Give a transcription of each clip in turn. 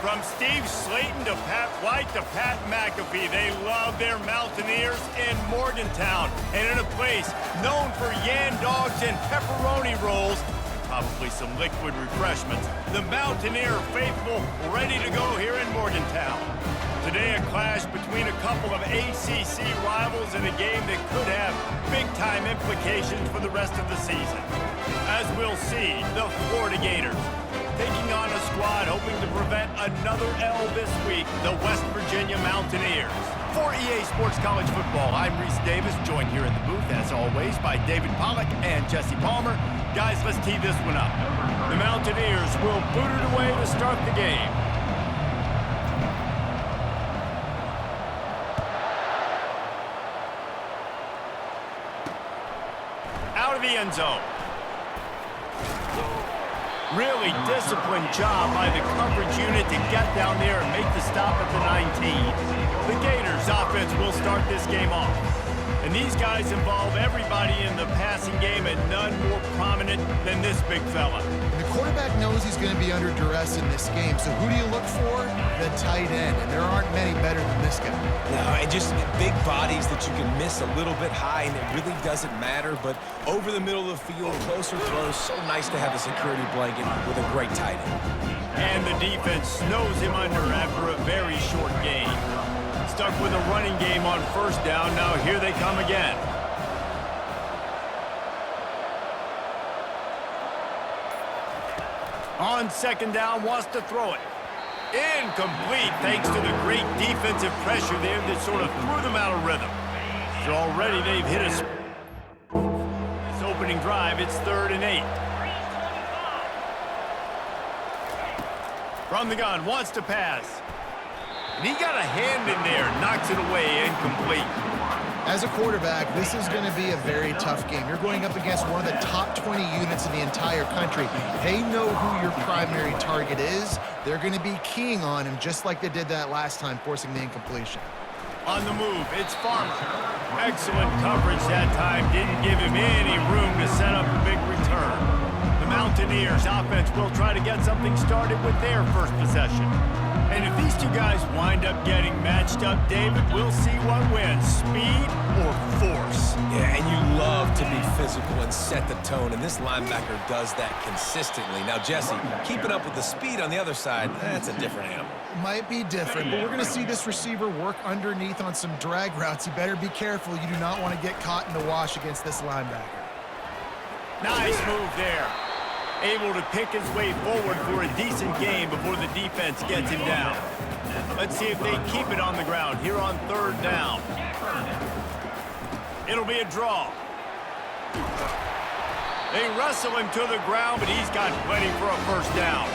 From Steve Slayton to Pat White to Pat McAfee, they love their Mountaineers in Morgantown. And in a place known for Yan dogs and pepperoni rolls, probably some liquid refreshments, the Mountaineer faithful ready to go here in Morgantown. Today, a clash between a couple of ACC rivals in a game that could have big-time implications for the rest of the season. As we'll see, the Florida Gators taking on a squad hoping to prevent another L this week, the West Virginia Mountaineers. For EA Sports College Football, I'm Reese Davis, joined here in the booth, as always, by David Pollack and Jesse Palmer. Guys, let's tee this one up. The Mountaineers will boot it away to start the game. Out of the end zone. Really disciplined job by the coverage unit to get down there and make the stop at the 19. The Gators offense will start this game off. And these guys involve everybody in the passing game, and none more prominent than this big fella. The quarterback knows he's going to be under duress in this game, so who do you look for? The tight end, and there aren't many better than this guy. No, and just big bodies that you can miss a little bit high, and it really doesn't matter, but over the middle of the field, closer throws, so nice to have a security blanket with a great tight end. And the defense snows him under after a very short game. Stuck with a running game on first down. Now here they come again. On second down, wants to throw it. Incomplete, thanks to the great defensive pressure there that sort of threw them out of rhythm. So already they've hit us. This opening drive, it's 3rd and 8. From the gun, wants to pass. And he got a hand in there, knocks it away, incomplete. As a quarterback, this is going to be a very tough game. You're going up against one of the top 20 units in the entire country. They know who your primary target is. They're going to be keying on him just like they did that last time, forcing the incompletion. On the move, it's Farmer. Excellent coverage that time. Didn't give him any room to set up a big return. The Mountaineers offense will try to get something started with their first possession. And if these two guys wind up getting matched up, David, we'll see what wins, speed or force. Yeah, and you love to be physical and set the tone, and this linebacker does that consistently. Now, Jesse, keeping up with the speed on the other side, that's a different animal. Might be different, but we're going to see this receiver work underneath on some drag routes. You better be careful. You do not want to get caught in the wash against this linebacker. Nice move there. Able to pick his way forward for a decent game before the defense gets him down. Let's see if they keep it on the ground here on 3rd down. It'll be a draw. They wrestle him to the ground, but he's got plenty for a first down.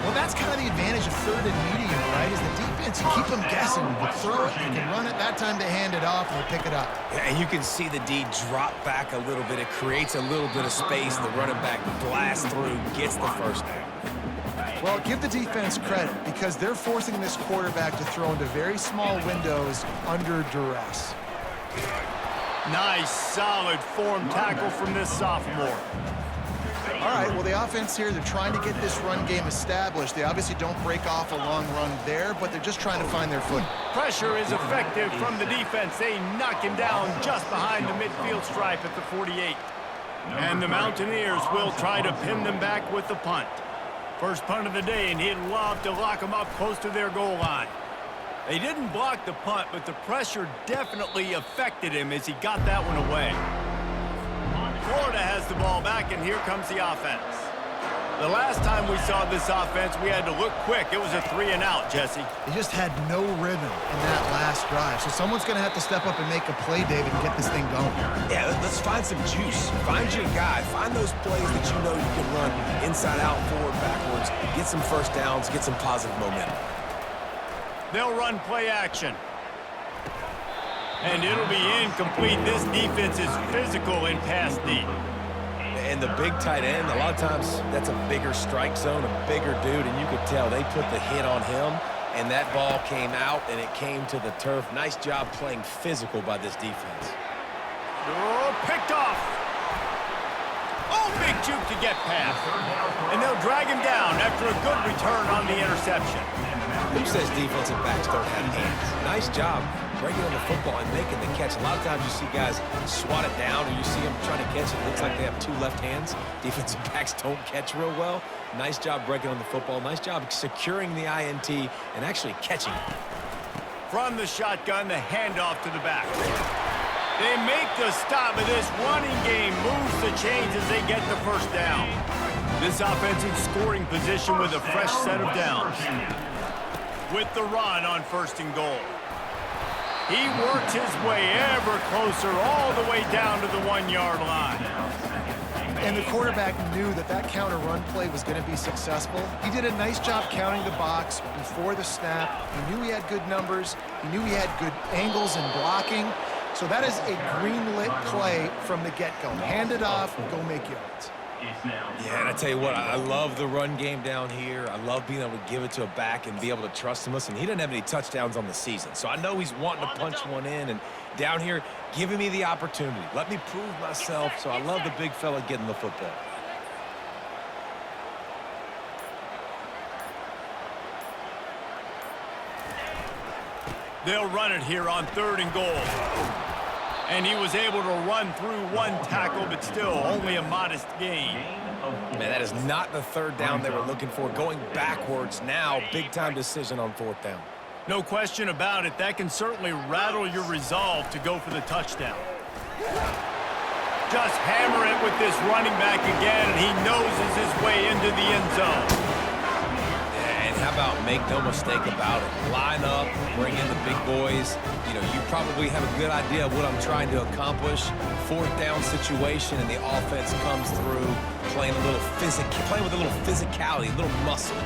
Well, that's kind of the advantage of 3rd and medium, right? Is the defense, you keep them guessing. You can throw it, you can run it. That time they hand it off and they pick it up. Yeah, and you can see the D drop back a little bit. It creates a little bit of space. The running back blasts through, gets the first down. Well, give the defense credit because they're forcing this quarterback to throw into very small windows under duress. Nice, solid form tackle from this sophomore. All right, well, the offense here, they're trying to get this run game established. They obviously don't break off a long run there, but they're just trying to find their foot. Pressure is effective from the defense. They knock him down just behind the midfield stripe at the 48. And the Mountaineers will try to pin them back with the punt. First punt of the day, and he'd love to lock them up close to their goal line. They didn't block the punt, but the pressure definitely affected him as he got that one away. Florida has the ball back, and here comes the offense. The last time we saw this offense, we had to look quick. It was a 3-and-out, Jesse. They just had no rhythm in that last drive. So someone's going to have to step up and make a play, David, and get this thing going. Yeah, let's find some juice. Find your guy. Find those plays that you know you can run inside out, forward, backwards. Get some first downs. Get some positive momentum. They'll run play action. And it'll be incomplete. This defense is physical in pass deep. And the big tight end, a lot of times that's a bigger strike zone, a bigger dude, and you could tell they put the hit on him, and that ball came out, and it came to the turf. Nice job playing physical by this defense. Oh, picked off. Oh, big juke to get past. And they'll drag him down after a good return on the interception. Who says defensive backs don't have hands? Nice job breaking on the football and making the catch. A lot of times you see guys swat it down or you see them trying to catch it. It looks like they have two left hands. Defensive backs don't catch real well. Nice job breaking on the football. Nice job securing the INT and actually catching it. From the shotgun, the handoff to the back. They make the stop, but this running game moves the chains as they get the first down. This offense in scoring position with a fresh set of downs. With the run on 1st and goal. He works his way ever closer all the way down to the 1-yard line. And the quarterback knew that that counter run play was going to be successful. He did a nice job counting the box before the snap. He knew he had good numbers. He knew he had good angles and blocking. So that is a green-lit play from the get-go. Hand it off, go make yards. Yeah, and I tell you what, I love the run game down here. I love being able to give it to a back and be able to trust him. Listen, he doesn't have any touchdowns on the season, so I know he's wanting to punch one in. And down here, giving me the opportunity. Let me prove myself, so I love the big fella getting the football. They'll run it here on 3rd and goal. And he was able to run through one tackle, but still only a modest gain. Man, that is not the 3rd down they were looking for. Going backwards now, big-time decision on 4th down. No question about it. That can certainly rattle your resolve to go for the touchdown. Just hammer it with this running back again, and he noses his way into the end zone. And how about make no mistake about it? Line up, bring in the big boys. You know, you probably have a good idea of what I'm trying to accomplish. 4th down situation, and the offense comes through playing with a little physicality, a little muscle.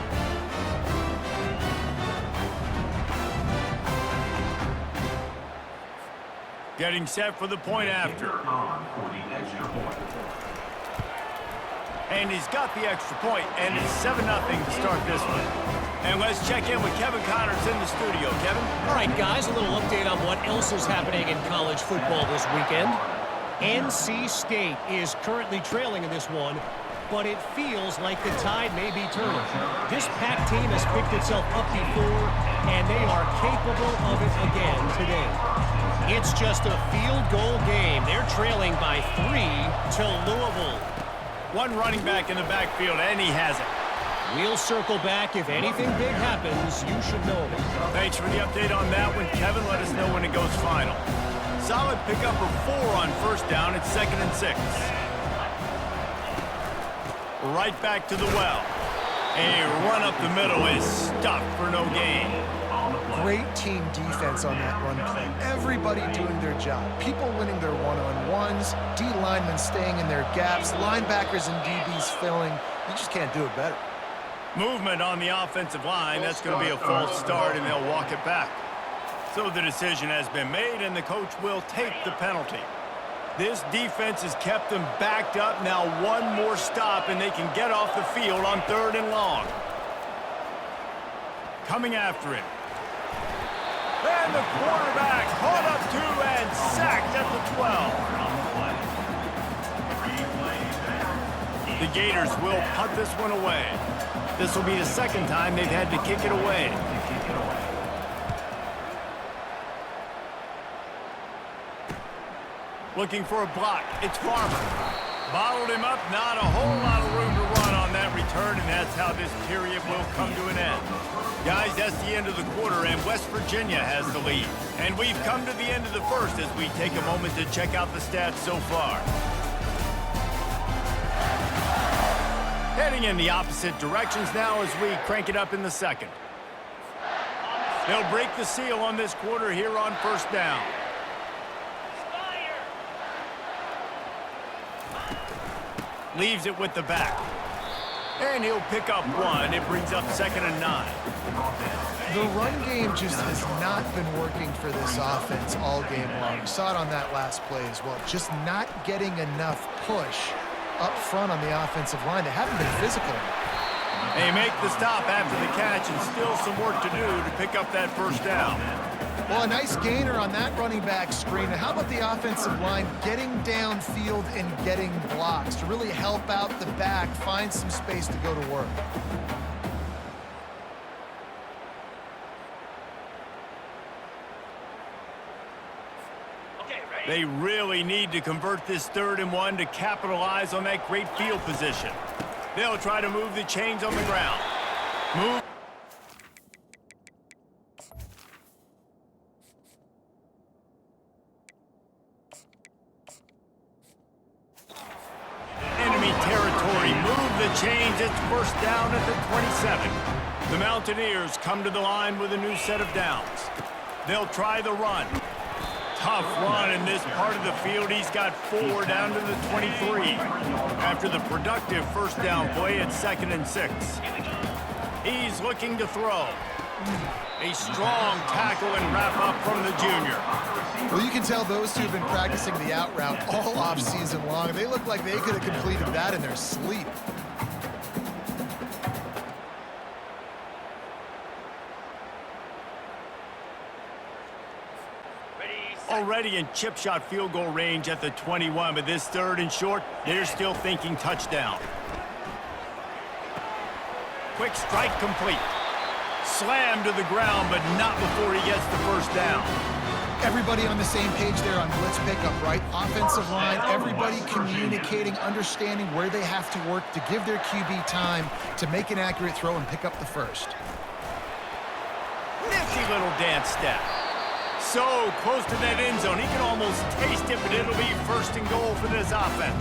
Getting set for the point after. And he's got the extra point, and it's 7-0 to start this one. And let's check in with Kevin Connors in the studio. Kevin? All right, guys, a little update on what else is happening in college football this weekend. NC State is currently trailing in this one, but it feels like the tide may be turning. This Pac team has picked itself up before, and they are capable of it again today. It's just a field goal game. They're trailing by 3 to Louisville. One running back in the backfield, and he has it. We'll circle back. If anything big happens, you should know of it. Thanks for the update on that one, Kevin. Let us know when it goes final. Solid pickup for 4 on 1st down. It's 2nd and 6. Right back to the well. A run up the middle is stuffed for no gain. Great team defense on that run play. Everybody doing their job. People winning their one-on-ones, D linemen staying in their gaps, linebackers and DBs filling. You just can't do it better. Movement on the offensive line. That's going to be a false start, and they'll walk it back. So the decision has been made, and the coach will take the penalty. This defense has kept them backed up. Now one more stop, and they can get off the field on 3rd and long. Coming after him. And the quarterback caught up to and sacked at the 12. The Gators will punt this one away. This will be the 2nd time they've had to kick it away. Looking for a block. It's Farmer. Bottled him up. Not a whole lot of room to run on that return, and that's how this period will come to an end. Guys, that's the end of the quarter, and West Virginia has the lead. And we've come to the end of the first as we take a moment to check out the stats so far. Heading in the opposite directions now as we crank it up in the 2nd. They'll break the seal on this quarter here on 1st down. Leaves it with the back. And he'll pick up 1. It brings up 2nd and 9. The run game just has not been working for this offense all game long. We saw it on that last play as well. Just not getting enough push up front on the offensive line. They haven't been physical. They make the stop after the catch, and still some work to do to pick up that 1st down. Well, a nice gainer on that running back screen. Now, how about the offensive line getting downfield and getting blocks to really help out the back, find some space to go to work? They really need to convert this 3rd and 1 to capitalize on that great field position. They'll try to move the chains on the ground. Move. Enemy territory. Move the chains. It's 1st down at the 27. The Mountaineers come to the line with a new set of downs. They'll try the run. Tough run in this part of the field. He's got 4 down to the 23. After the productive 1st down play at 2nd and 6. He's looking to throw. A strong tackle and wrap up from the junior. Well, you can tell those two have been practicing the out route all off season long. They look like they could have completed that in their sleep. Already in chip shot field goal range at the 21, but this 3rd and short, they're still thinking touchdown. Quick strike complete. Slammed to the ground, but not before he gets the 1st down. Everybody on the same page there on blitz pickup, right? Offensive line, everybody communicating, understanding where they have to work to give their QB time to make an accurate throw and pick up the 1st. Nifty little dance step. So close to that end zone. He can almost taste it, but it'll be 1st and goal for this offense.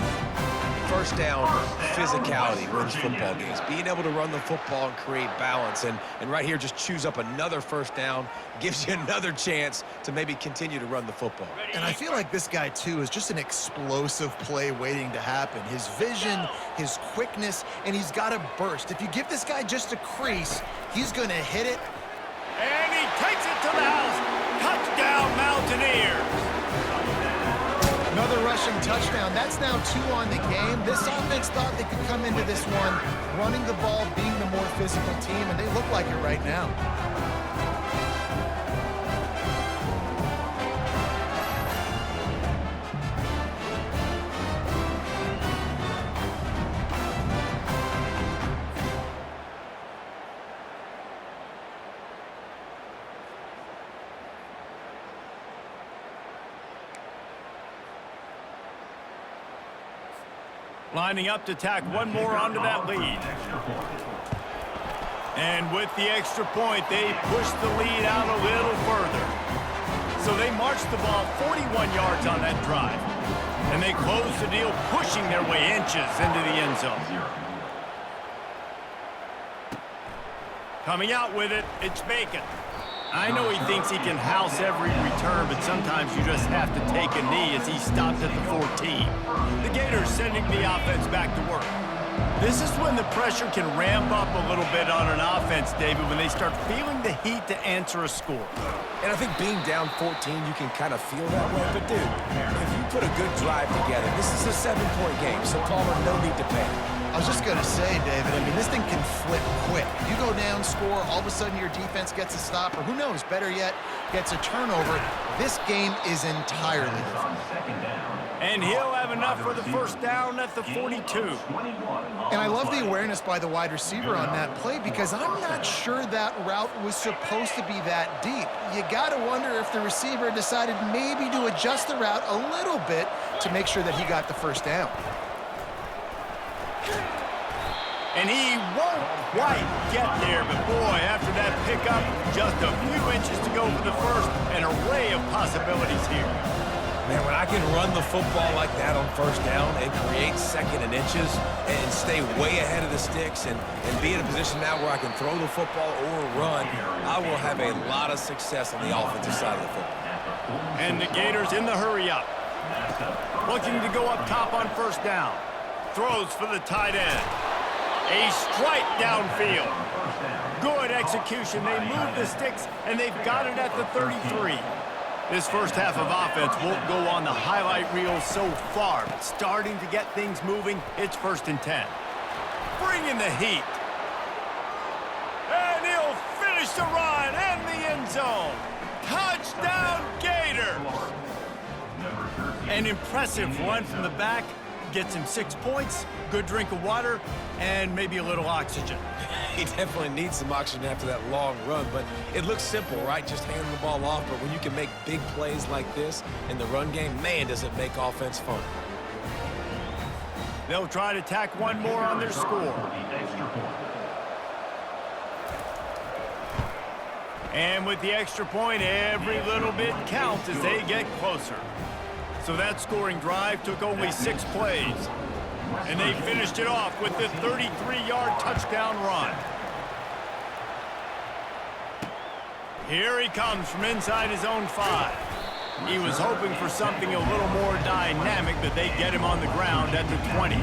1st down, physicality wins football games. Being able to run the football and create balance. And right here, just choose up another 1st down. Gives you another chance to maybe continue to run the football. And I feel like this guy, too, is just an explosive play waiting to happen. His vision, his quickness, and he's got a burst. If you give this guy just a crease, he's going to hit it. And he takes it to the house. Touchdown, Mountaineers. Another rushing touchdown. That's now 2 on the game. This offense thought they could come into this one running the ball, being the more physical team, and they look like it right now. Lining up to tack one more onto that lead. And with the extra point, they push the lead out a little further. So they march the ball 41 yards on that drive. And they close the deal, pushing their way inches into the end zone. Coming out with it, it's Bacon. I know he thinks he can house every return, but sometimes you just have to take a knee as he stopped at the 14. The Gators sending the offense back to work. This is when the pressure can ramp up a little bit on an offense, David, when they start feeling the heat to answer a score. And I think being down 14, you can kind of feel that way. But, dude, if you put a good drive together, this is a 7-point game, so Palmer, no need to panic. I was just going to say, David, I mean, this thing can flip quick. You go down, score, all of a sudden your defense gets a stop, or who knows, better yet, gets a turnover. This game is entirely different. And he'll have enough for the 1st down at the 42. And I love the awareness by the wide receiver on that play because I'm not sure that route was supposed to be that deep. You got to wonder if the receiver decided maybe to adjust the route a little bit to make sure that he got the 1st down. And he won't quite get there, but boy, after that pickup, just a few inches to go for the 1st, an array of possibilities here. Man, when I can run the football like that on 1st down and create 2nd and inches and stay way ahead of the sticks and be in a position now where I can throw the football or run, I will have a lot of success on the offensive side of the football. And the Gators in the hurry up. Looking to go up top on 1st down. Throws for the tight end. A strike downfield. Good execution. They move the sticks, and they've got it at the 33. This first half of offense won't go on the highlight reel so far, but starting to get things moving, it's 1st and 10. Bring in the heat. And he'll finish the run and the end zone. Touchdown, Gators! An impressive run from the back. Gets him 6 points, good drink of water, and maybe a little oxygen. He definitely needs some oxygen after that long run, but it looks simple, right? Just handing the ball off, but when you can make big plays like this in the run game, man, does it make offense fun. They'll try to tack one more on their score. And with the extra point, every little bit counts as they get closer. So that scoring drive took only 6 plays. And they finished it off with the 33-yard touchdown run. Here he comes from inside his own 5. He was hoping for something a little more dynamic, but they get him on the ground at the 20.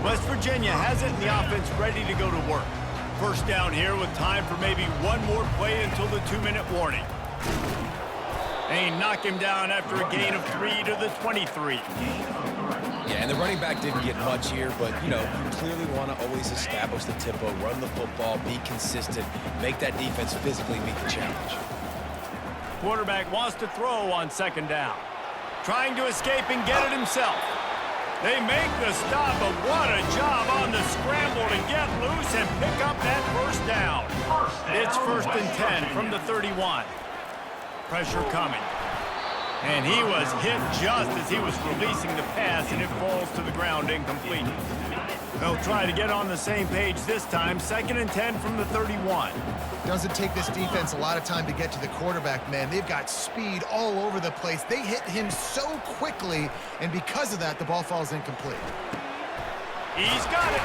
West Virginia has it in the offense ready to go to work. First down here with time for maybe one more play until the 2-minute warning. They knock him down after a gain of 3 to the 23. Yeah, and the running back didn't get much here, but, you know, you clearly want to always establish the tempo, run the football, be consistent, make that defense physically meet the challenge. Quarterback wants to throw on 2nd down. Trying to escape and get it himself. They make the stop, but what a job on the scramble to get loose and pick up that first down. It's 1st and 10 from the 31. Pressure coming. And he was hit just as he was releasing the pass, and it falls to the ground incomplete. They'll try to get on the same page this time. 2nd and 10 from the 31. Doesn't take this defense a lot of time to get to the quarterback, man. They've got speed all over the place. They hit him so quickly, and because of that, the ball falls incomplete. He's got it.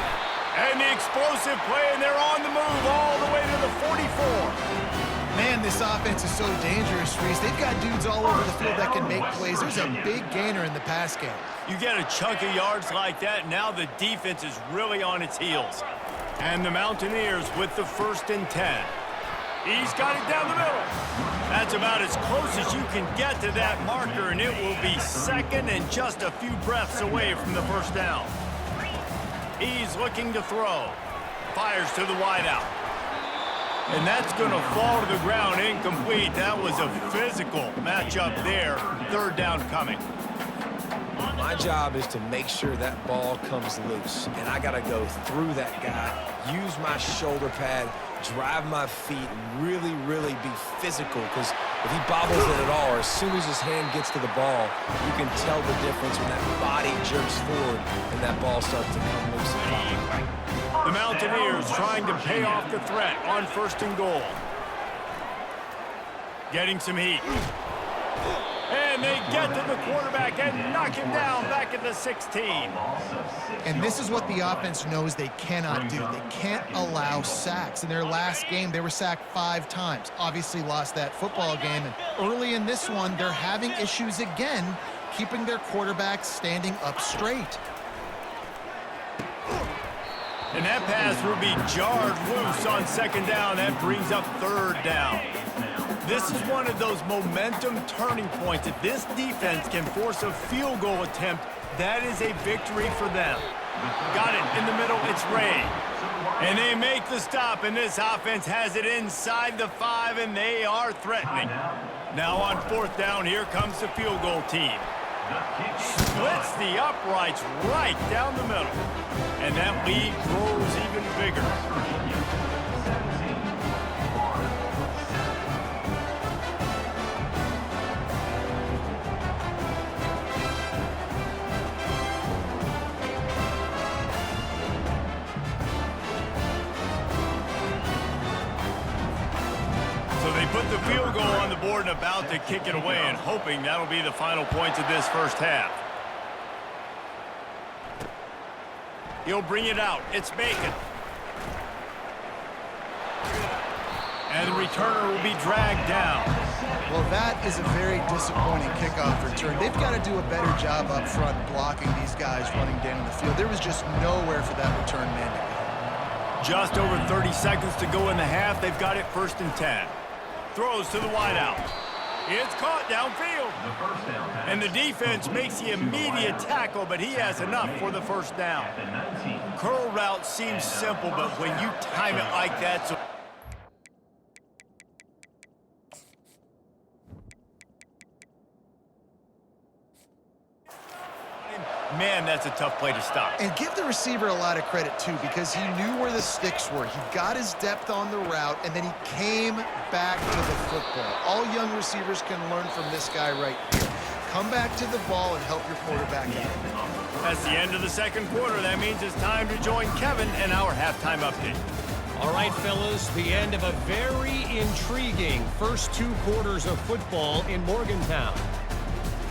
And the explosive play, and they're on the move all the way to the 44. Man, this offense is so dangerous, Reese. They've got dudes all over the field that can make plays. There's a big gainer in the pass game. You get a chunk of yards like that, now the defense is really on its heels. And the Mountaineers with the 1st and 10. He's got it down the middle. That's about as close as you can get to that marker, and it will be 2nd and just a few breaths away from the first down. He's looking to throw. Fires to the wideout. And that's going to fall to the ground incomplete. That was a physical matchup there. 3rd down coming. My job is to make sure that ball comes loose, and I got to go through that guy, use my shoulder pad, drive my feet, and really, really be physical, because if he bobbles it at all, or as soon as his hand gets to the ball, you can tell the difference when that body jerks forward and that ball starts to come loose and pop. The Mountaineers trying to pay off the threat on 1st and goal. Getting some heat. And they get to the quarterback and knock him down back at the 16. And this is what the offense knows they cannot do. They can't allow sacks. In their last game, they were sacked 5 times. Obviously lost that football game. And early in this one, they're having issues again, keeping their quarterback standing up straight. And that pass will be jarred loose on 2nd down. That brings up 3rd down. This is one of those momentum turning points. If this defense can force a field goal attempt, that is a victory for them. Got it in the middle, it's Ray. And they make the stop, and this offense has it inside the 5, and they are threatening. Now on 4th down, here comes the field goal team. Splits the uprights right down the middle. And that lead grows even bigger. Put the field goal on the board and about to kick it away, and hoping that'll be the final points of this first half. He'll bring it out. It's Bacon. And the returner will be dragged down. Well, that is a very disappointing kickoff return. They've got to do a better job up front blocking these guys running down the field. There was just nowhere for that return man to go. Just over 30 seconds to go in the half. They've got it 1st and 10. Throws to the wideout. It's caught downfield. And the defense makes the immediate tackle, but he has enough for the 1st down. Curl route seems simple, but when you time it like that... that's a tough play to stop. And give the receiver a lot of credit, too, because he knew where the sticks were. He got his depth on the route, and then he came back to the football. All young receivers can learn from this guy right here. Come back to the ball and help your quarterback out. That's the end of the second quarter. That means it's time to join Kevin and our halftime update. All right, fellas, the end of a very intriguing first 2 quarters of football in Morgantown.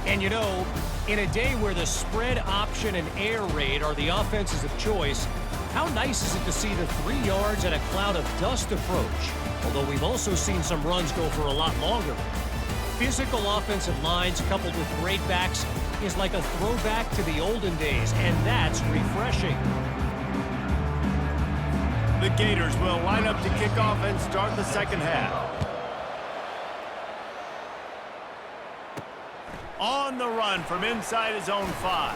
And, you know, in a day where the spread option and air raid are the offenses of choice, how nice is it to see the 3 yards and a cloud of dust approach? Although we've also seen some runs go for a lot longer. Physical offensive lines coupled with great backs is like a throwback to the olden days, and that's refreshing. The Gators will line up to kick off and start the second half. On the run from inside his own 5.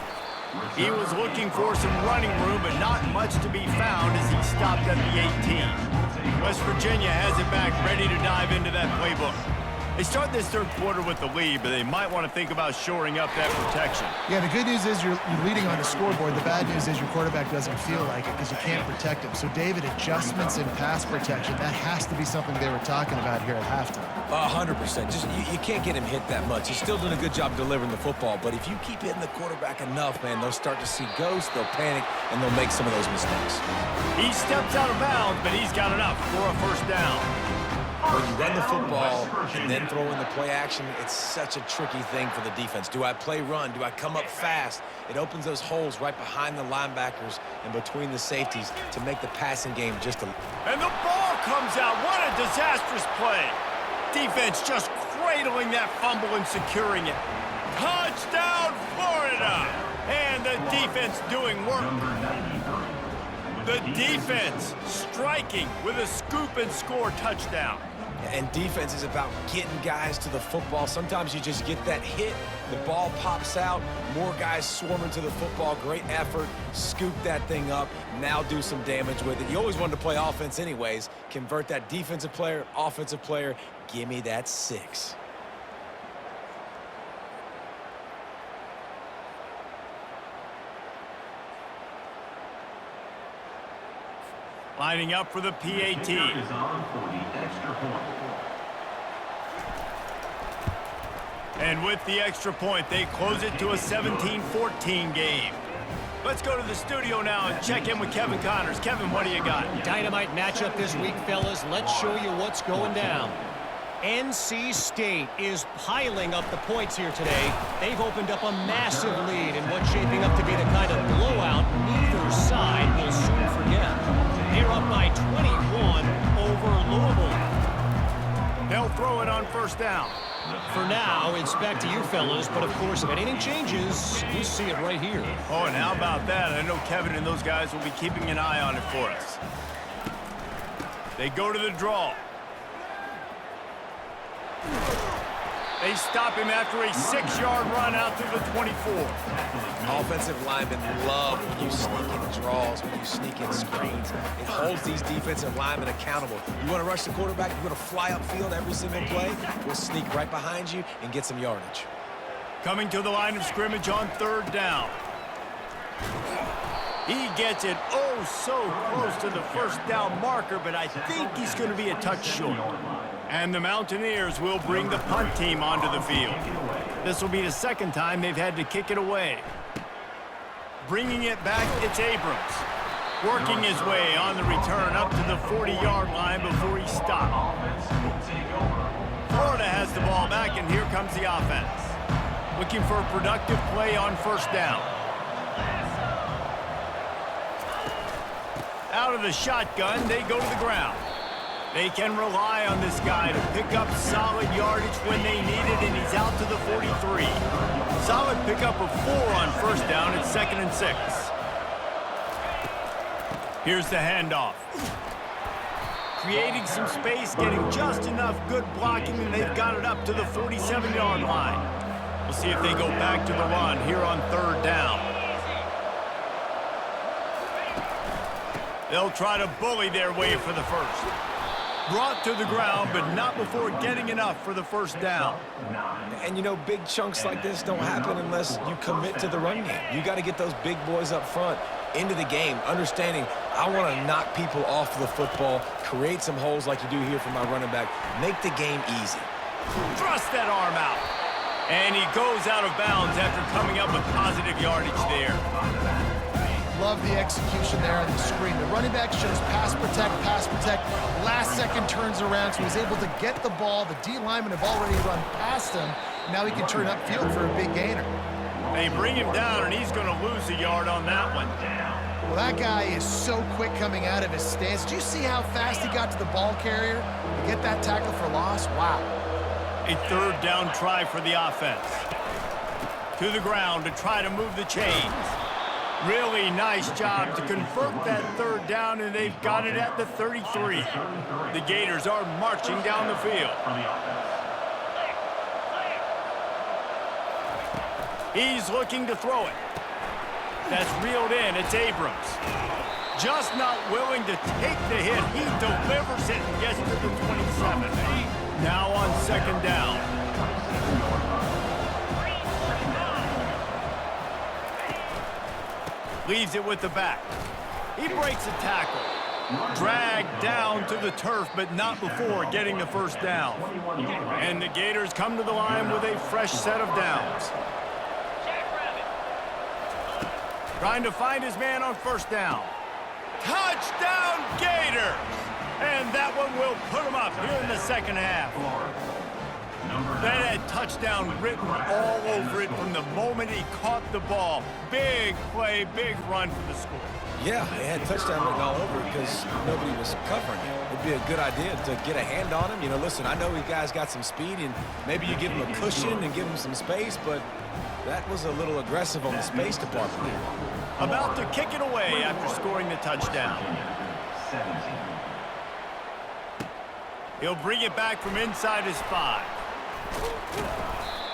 He was looking for some running room, but not much to be found as he stopped at the 18. West Virginia has it back, ready to dive into that playbook. They start this third quarter with the lead, but they might want to think about shoring up that protection. Yeah, the good news is you're leading on the scoreboard. The bad news is your quarterback doesn't feel like it because you can't protect him. So, David, adjustments in pass protection, that has to be something they were talking about here at halftime. 100%. Just you can't get him hit that much. He's still doing a good job delivering the football, but if you keep hitting the quarterback enough, man, they'll start to see ghosts, they'll panic, and they'll make some of those mistakes. He steps out of bounds, but he's got enough for a first down. When you run the football and then throw in the play action, it's such a tricky thing for the defense. Do I play run? Do I come up fast? It opens those holes right behind the linebackers and between the safeties to make the passing game just a... And the ball comes out. What a disastrous play. Defense just cradling that fumble and securing it. Touchdown, Florida! And the defense doing work. The defense striking with a scoop and score touchdown. And defense is about getting guys to the football. Sometimes you just get that hit, the ball pops out, more guys swarming to the football. Great effort, scoop that thing up, now do some damage with it. You always wanted to play offense anyways. Convert that defensive player, offensive player. Give me that 6. Lining up for the PAT. And with the extra point, they close it to a 17-14 game. Let's go to the studio now and check in with Kevin Connors. Kevin, what do you got? Dynamite matchup this week, fellas. Let's show you what's going down. NC State is piling up the points here today. They've opened up a massive lead in what's shaping up to be the kind of blowout neither side will soon forget. They're up by 21 over Louisville. They'll throw it on first down. For now, it's back to you fellas, but of course, if anything changes, we see it right here. Oh, and how about that? I know Kevin and those guys will be keeping an eye on it for us. They go to the draw. They stop him after a 6-yard run out to the 24. Offensive linemen love when you sneak in draws, when you sneak in screens. It holds these defensive linemen accountable. You want to rush the quarterback, you want to fly upfield every single play, we'll sneak right behind you and get some yardage. Coming to the line of scrimmage on third down. He gets it oh so close to the first down marker, but I think he's going to be a touch short. And the Mountaineers will bring the punt team onto the field. This will be the second time they've had to kick it away. Bringing it back, it's Abrams. Working his way on the return up to the 40-yard line before he stopped. Florida has the ball back, and here comes the offense. Looking for a productive play on first down. Out of the shotgun, they go to the ground. They can rely on this guy to pick up solid yardage when they need it, and he's out to the 43. Solid pickup of 4 on first down. It's 2nd and 6. Here's the handoff. Creating some space, getting just enough good blocking, and they've got it up to the 47-yard line. We'll see if they go back to the run here on third down. They'll try to bully their way for the first. Brought to the ground, but not before getting enough for the first down. And, you know, big chunks like this don't happen unless you commit to the run game. You got to get those big boys up front into the game, understanding I want to knock people off the football, create some holes like you do here for my running back, make the game easy. Thrust that arm out. And he goes out of bounds after coming up with positive yardage there. Love the execution there on the screen. The running back shows pass protect, last second turns around, so he's able to get the ball. The D linemen have already run past him. Now he can turn upfield for a big gainer. They bring him down, and he's going to lose a yard on that one. Well, that guy is so quick coming out of his stance. Do you see how fast he got to the ball carrier to get that tackle for loss? Wow. A third down try for the offense. To the ground to try to move the chains. Really nice job to convert that third down, and they've got it at the 33. The Gators are marching down the field. He's looking to throw it. That's reeled in. It's Abrams. Just not willing to take the hit. He delivers it and gets to the 27. Now on second down. Leaves it with the back. He breaks a tackle. Dragged down to the turf, but not before getting the first down. And the Gators come to the line with a fresh set of downs. Trying to find his man on first down. Touchdown, Gators! And that one will put him up here in the second half. That had touchdown written all over it from the moment he caught the ball. Big play, big run for the score. Yeah, it had touchdown written all over it because nobody was covering it. It'd be a good idea to get a hand on him. You know, listen, I know you guys got some speed, and maybe you give him a cushion and give him some space, but that was a little aggressive on the space department. About to kick it away after scoring the touchdown. He'll bring it back from inside his 5.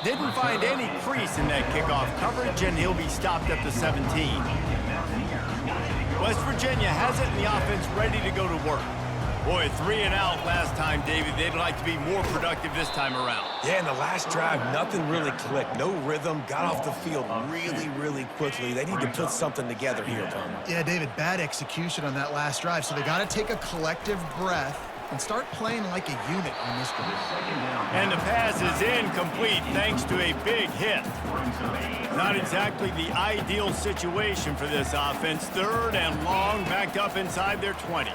Didn't find any crease in that kickoff coverage, and he'll be stopped at the 17. West Virginia has it, and the offense ready to go to work. Boy, 3 and out last time, David. They'd like to be more productive this time around. Yeah, in the last drive, nothing really clicked. No rhythm, got off the field really, really quickly. They need to put something together here, Tom. Yeah, David, bad execution on that last drive, so they got to take a collective breath and start playing like a unit on this drive. And the pass is incomplete thanks to a big hit. Not exactly the ideal situation for this offense. Third and long, backed up inside their 20.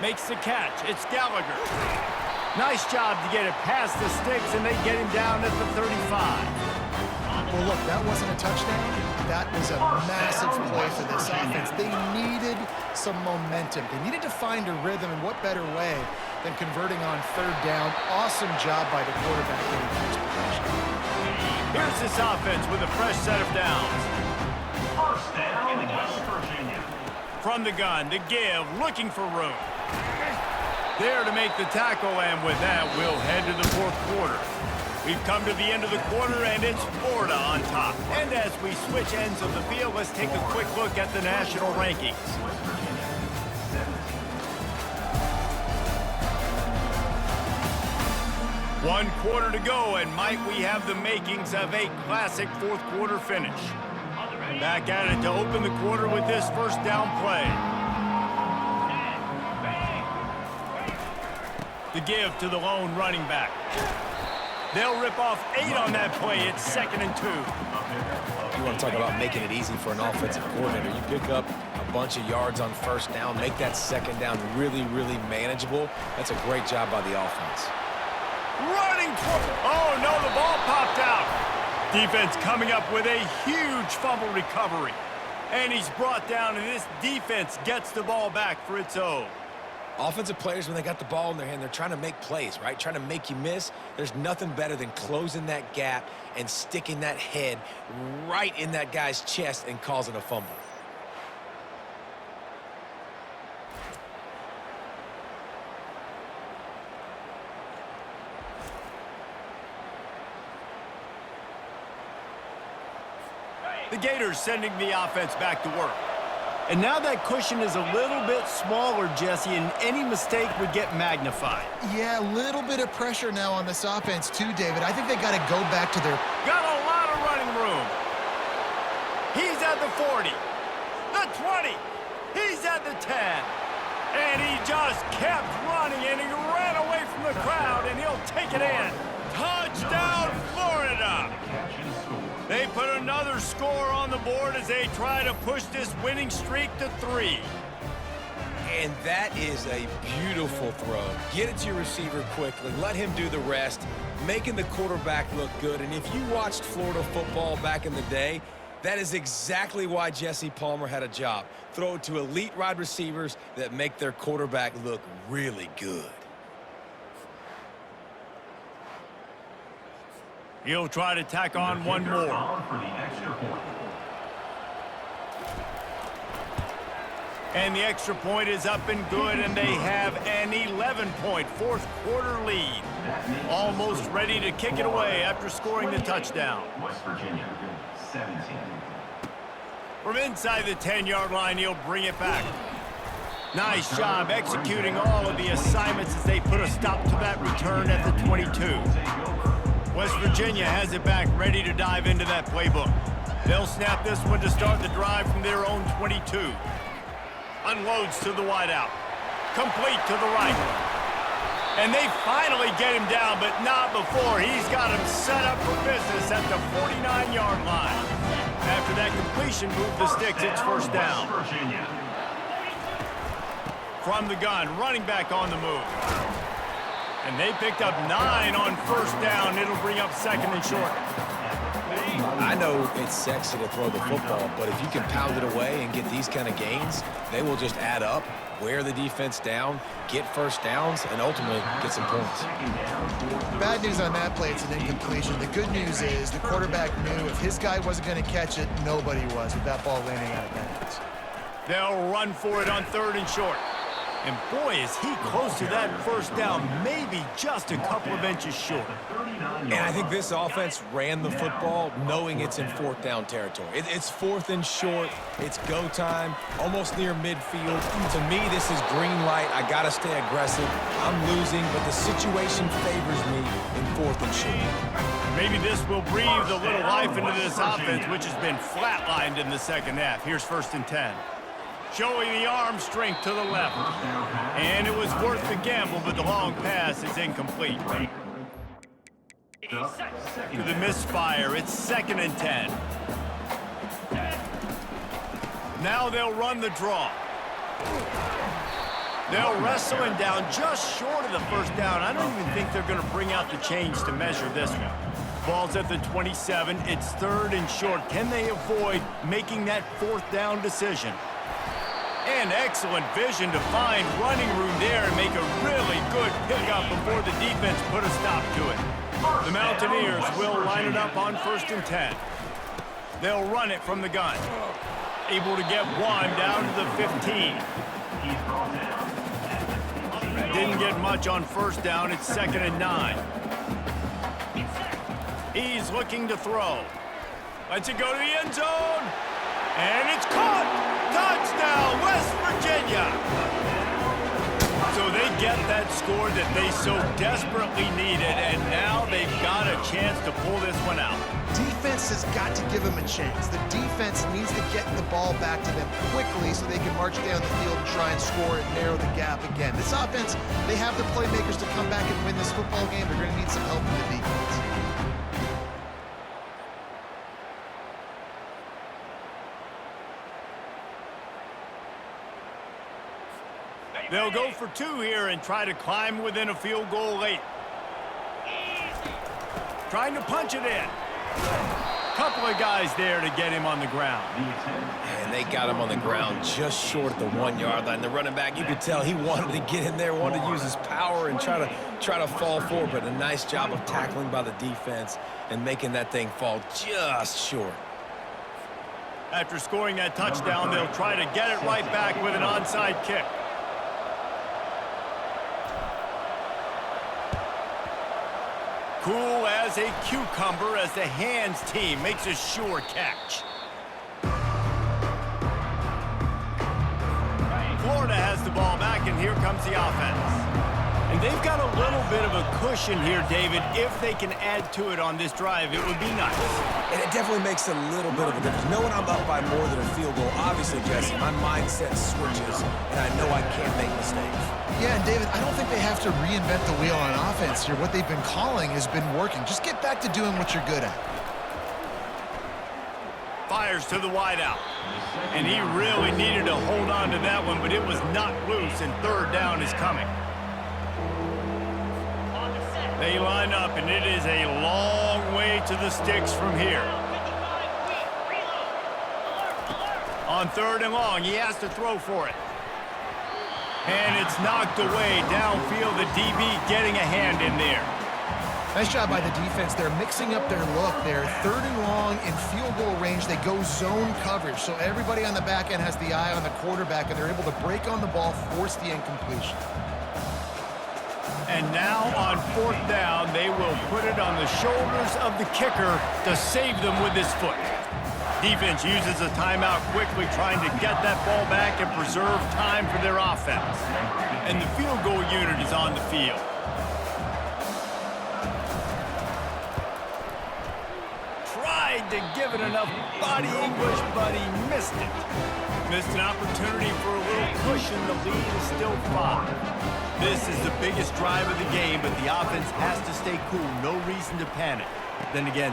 Makes the catch. It's Gallagher. Nice job to get it past the sticks, and they get him down at the 35. Well, look, that wasn't a touchdown. That was a massive play for this offense. They needed some momentum. They needed to find a rhythm, and what better way than converting on third down. Awesome job by the quarterback getting first possession. Here's this offense with a fresh set of downs. First down, West Virginia. From the gun, to give, looking for room. There to make the tackle, and with that, we'll head to the fourth quarter. We've come to the end of the quarter, and it's Florida on top. And as we switch ends of the field, let's take a quick look at the national rankings. One quarter to go, and might we have the makings of a classic fourth quarter finish. Back at it to open the quarter with this first down play. The give to the lone running back. They'll rip off 8 on that play. It's 2nd and 2. You want to talk about making it easy for an offensive coordinator. You pick up a bunch of yards on first down, make that second down really, really manageable. That's a great job by the offense. Running for... Oh, no, the ball popped out. Defense coming up with a huge fumble recovery. And he's brought down, and this defense gets the ball back for its own. Offensive players, when they got the ball in their hand, they're trying to make plays, right? Trying to make you miss. There's nothing better than closing that gap and sticking that head right in that guy's chest and causing a fumble. The Gators sending the offense back to work. And now that cushion is a little bit smaller, Jesse, and any mistake would get magnified. Yeah, a little bit of pressure now on this offense too, David. I think they got to go back to their... Got a lot of running room. He's at the 40, the 20, he's at the 10. And he just kept running, and he ran away from the crowd, and he'll take it in. Touchdown, Florida! They put another score on the board as they try to push this winning streak to 3. And that is a beautiful throw. Get it to your receiver quickly. Let him do the rest, making the quarterback look good. And if you watched Florida football back in the day, that is exactly why Jesse Palmer had a job. Throw it to elite wide receivers that make their quarterback look really good. He'll try to tack on one more. And the extra point is up and good, and they have an 11-point fourth-quarter lead. Almost ready to kick it away after scoring the touchdown. West Virginia, 17. From inside the 10-yard line, he'll bring it back. Nice job executing all of the assignments as they put a stop to that return at the 22. West Virginia has it back, ready to dive into that playbook. They'll snap this one to start the drive from their own 22. Unloads to the wideout. Complete to the right. And they finally get him down, but not before. He's got him set up for business at the 49-yard line. After that completion, move the sticks, it's first down. From the gun, running back on the move. And they picked up 9 on first down. It'll bring up second and short. I know it's sexy to throw the football, but if you can pound it away and get these kind of gains, they will just add up, wear the defense down, get first downs, and ultimately get some points. Bad news on that play, it's an incompletion. The good news is the quarterback knew if his guy wasn't going to catch it, nobody was with that ball landing out of bounds. They'll run for it on third and short. And boy, is he close to that first down, maybe just a couple of inches short. And I think this offense ran the football knowing it's in fourth down territory. It's fourth and short. It's go time, almost near midfield. To me, this is green light. I got to stay aggressive. I'm losing, but the situation favors me in fourth and short. Maybe this will breathe a little life into this offense, which has been flatlined in the second half. Here's first and 10. Showing the arm strength to the left. And it was worth the gamble, but the long pass is incomplete. To the misfire, it's second and 10. Now they'll run the draw. They'll wrestle him down just short of the first down. I don't even think they're going to bring out the chains to measure this one. Ball's at the 27. It's third and short. Can they avoid making that fourth down decision? And excellent vision to find running room there and make a really good pickup before the defense put a stop to it. The Mountaineers will line it up on first and 10. They'll run it from the gun. Able to get one down to the 15. Didn't get much on first down. It's second and 9. He's looking to throw. Lets it go to the end zone. And it's caught! Touchdown, West Virginia! So they get that score that they so desperately needed, and now they've got a chance to pull this one out. Defense has got to give them a chance. The defense needs to get the ball back to them quickly so they can march down the field and try and score and narrow the gap again. This offense, they have the playmakers to come back and win this football game. They're going to need some help from the defense. They'll go for 2 here and try to climb within a field goal late. Trying to punch it in. Couple of guys there to get him on the ground. And they got him on the ground just short of the 1-yard line. The running back, you could tell he wanted to get in there, wanted to use his power and try to fall forward, but a nice job of tackling by the defense and making that thing fall just short. After scoring that touchdown, they'll try to get it right back with an onside kick. Cool as a cucumber as the hands team makes a sure catch. Florida has the ball back, and here comes the offense. And they've got a little bit of a cushion here, David. If they can add to it on this drive, it would be nice. And it definitely makes a little bit of a difference. Knowing I'm up by more than a field goal, obviously, Jesse, my mindset switches, and I know I can't make mistakes. Yeah, and David, I don't think they have to reinvent the wheel on offense here. What they've been calling has been working. Just get back to doing what you're good at. Fires to the wideout. And he really needed to hold on to that one, but it was knocked loose, and third down is coming. They line up, and it is a long way to the sticks from here. On third and long, he has to throw for it. And it's knocked away downfield. The DB getting a hand in there. Nice job by the defense. They're mixing up their look. They're third and long in field goal range. They go zone coverage. So everybody on the back end has the eye on the quarterback, and they're able to break on the ball, force the incompletion. And now on fourth down, they will put it on the shoulders of the kicker to save them with his foot. Defense uses a timeout quickly, trying to get that ball back and preserve time for their offense. And the field goal unit is on the field. Tried to give it enough body English, but he missed it. Missed an opportunity for a little cushion. The lead is still 5. This is the biggest drive of the game, but the offense has to stay cool. No reason to panic. Then again,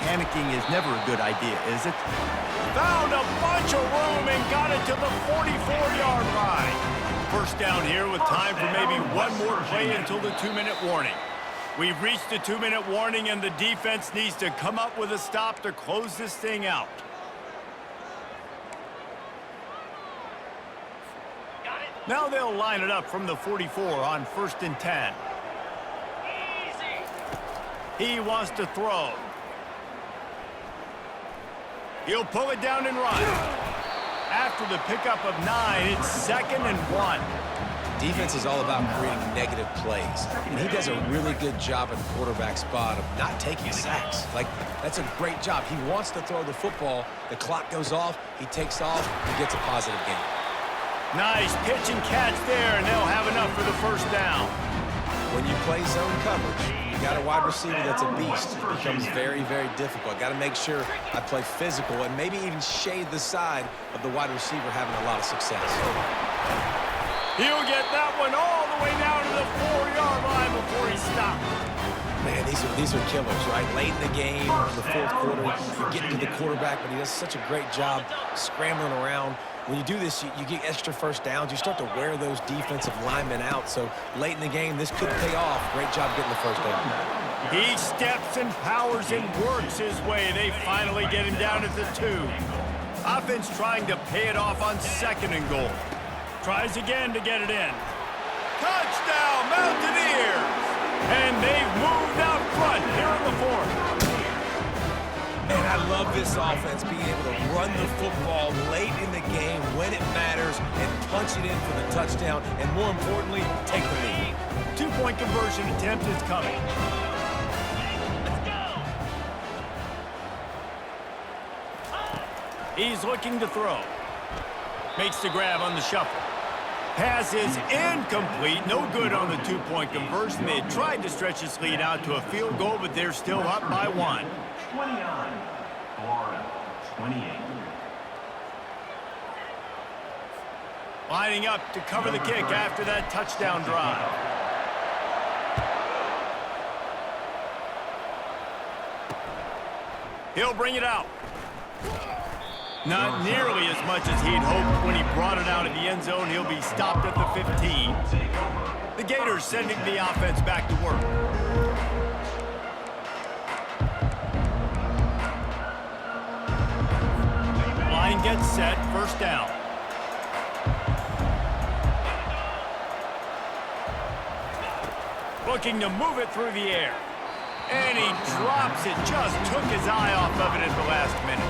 panicking is never a good idea, is it? Found a bunch of room and got it to the 44-yard line. First down here with time for maybe one more play until the 2-minute warning. We've reached the 2-minute warning, and the defense needs to come up with a stop to close this thing out. Now they'll line it up from the 44 on 1st and 10. He wants to throw. He'll pull it down and run. After the pickup of 9, it's 2nd and 1. Defense is all about creating negative plays, and he does a really good job at the quarterback spot of not taking sacks. Like, that's a great job. He wants to throw the football. The clock goes off. He takes off. He gets a positive gain. Nice pitch and catch there, and they'll have enough for the first down. When you play zone coverage, you got a wide receiver that's a beast. It becomes very, very difficult. Got to make sure I play physical and maybe even shade the side of the wide receiver having a lot of success. He'll get that one all the way down to the 4-yard line before he stops. Man, these are killers, right? Late in the game, in the fourth quarter, you're getting to the quarterback, but he does such a great job scrambling around. When you do this, you get extra first downs. You start to wear those defensive linemen out. So late in the game, this could pay off. Great job getting the first down. He steps and powers and works his way. They finally get him down at the 2. Offense trying to pay it off on 2nd and goal. Tries again to get it in. Touchdown, Mountaineers! And they've moved out front here in the 4th. And I love this offense, being able to run the football late in the game when it matters and punch it in for the touchdown, and more importantly, take the lead. 2-point conversion attempt is coming. He's looking to throw. Makes the grab on the shuffle. Pass is incomplete. No good on the 2-point conversion. They tried to stretch this lead out to a field goal, but they're still up by 1. 29, Florida, 28. Lining up to cover the kick after that touchdown drive. He'll bring it out. Not nearly as much as he'd hoped when he brought it out of the end zone. He'll be stopped at the 15. The Gators sending the offense back to work. Line gets set, first down. Looking to move it through the air. And he drops it, just took his eye off of it at the last minute.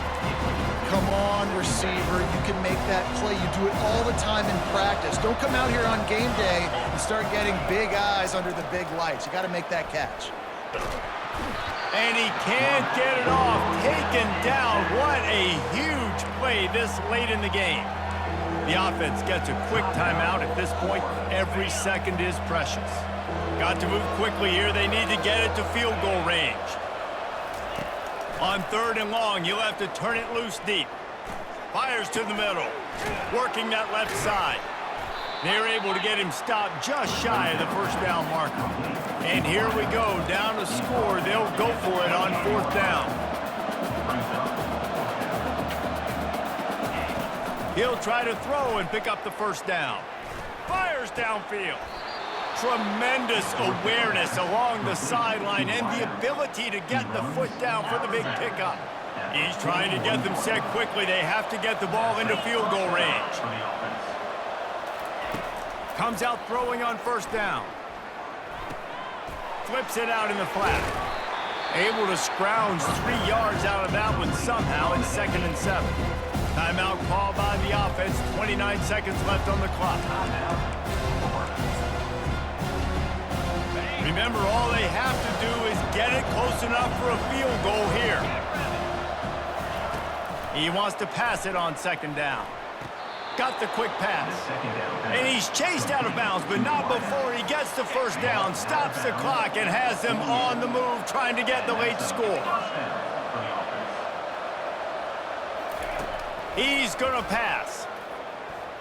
Come on, receiver. You can make that play. You do it all the time in practice. Don't come out here on game day and start getting big eyes under the big lights. You got to make that catch. And he can't get it off. Taken down. What a huge play this late in the game. The offense gets a quick timeout at this point. Every second is precious. Got to move quickly here. They need to get it to field goal range. On 3rd and long, you'll have to turn it loose deep. Fires to the middle. Working that left side. They're able to get him stopped just shy of the first down marker. And here we go, down to score. They'll go for it on 4th down. He'll try to throw and pick up the first down. Fires downfield. Tremendous awareness along the sideline and the ability to get the foot down for the big pickup. He's trying to get them set quickly. They have to get the ball into field goal range. Comes out throwing on 1st down. Flips it out in the flat. Able to scrounge 3 yards out of that one somehow in 2nd and 7. Timeout called by the offense. 29 seconds left on the clock. Remember, all they have to do is get it close enough for a field goal here. He wants to pass it on 2nd down. Got the quick pass. And he's chased out of bounds, but not before he gets the 1st down, stops the clock, and has them on the move trying to get the late score. He's going to pass.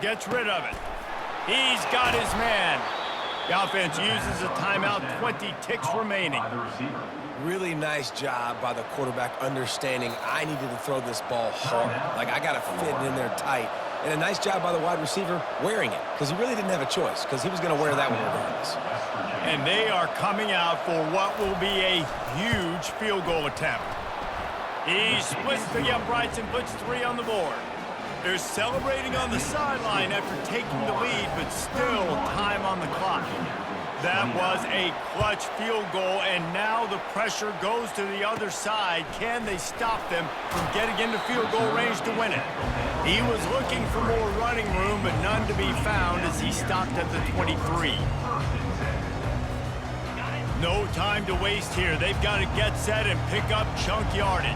Gets rid of it. He's got his man. The offense uses a timeout, 20 ticks remaining. Really nice job by the quarterback understanding I needed to throw this ball hard. Like, I got to fit it in there tight. And a nice job by the wide receiver wearing it, because he really didn't have a choice, because he was going to wear that one regardless. And they are coming out for what will be a huge field goal attempt. He splits the uprights and puts 3 on the board. They're celebrating on the sideline after taking the lead, but still time on the clock. That was a clutch field goal, and now the pressure goes to the other side. Can they stop them from getting into field goal range to win it? He was looking for more running room, but none to be found as he stopped at the 23. No time to waste here. They've got to get set and pick up chunk yardage.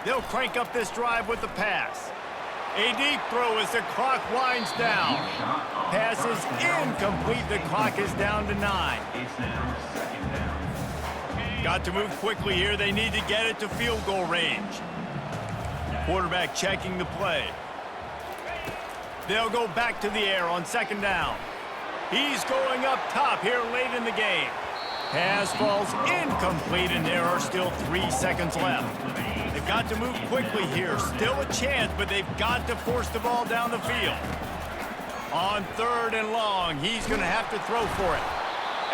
They'll crank up this drive with the pass. A deep throw as the clock winds down. Pass is incomplete. The clock is down to 9. Got to move quickly here. They need to get it to field goal range. Quarterback checking the play. They'll go back to the air on 2nd down. He's going up top here late in the game. Pass falls incomplete, and there are still 3 seconds left. They've got to move quickly here. Still a chance, but they've got to force the ball down the field. On 3rd and long, he's going to have to throw for it.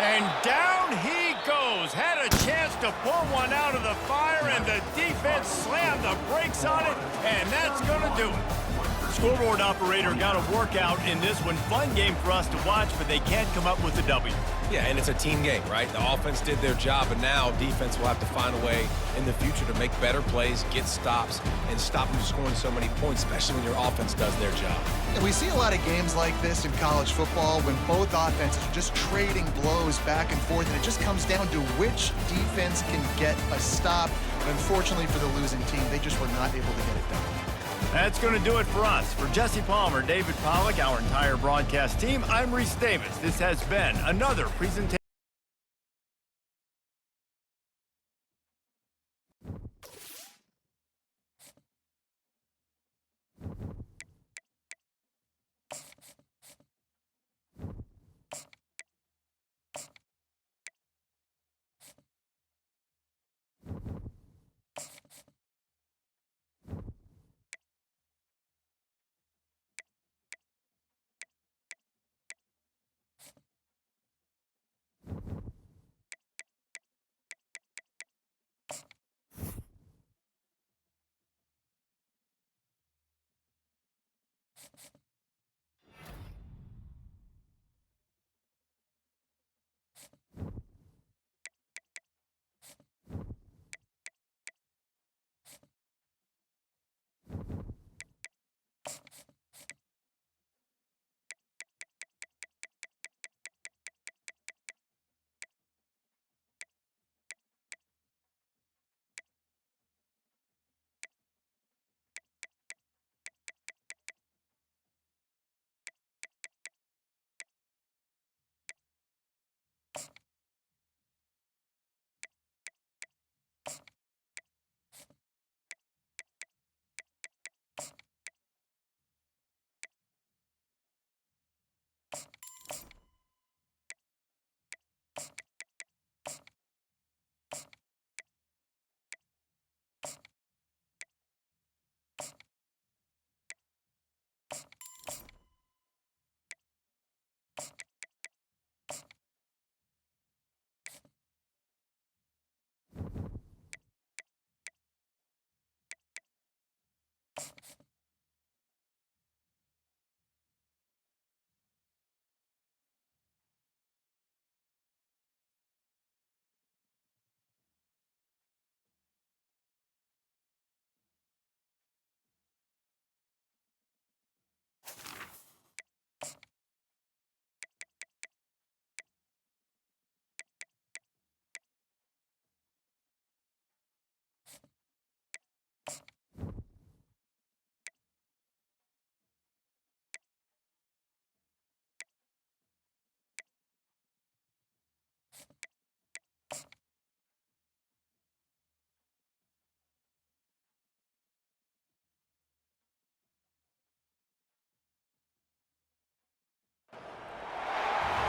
And down he goes. Had a chance to pull one out of the fire, and the defense slammed the brakes on it, and that's going to do it. Scoreboard operator got a workout in this one. Fun game for us to watch, but they can't come up with a W. Yeah, and it's a team game, right? The offense did their job, and now defense will have to find a way in the future to make better plays, get stops, and stop them from scoring so many points, especially when your offense does their job. And we see a lot of games like this in college football when both offenses are just trading blows back and forth, and it just comes down to which defense can get a stop. But unfortunately for the losing team, they just were not able to get it done. That's going to do it for us. For Jesse Palmer, David Pollack, our entire broadcast team, I'm Reese Davis. This has been another presentation.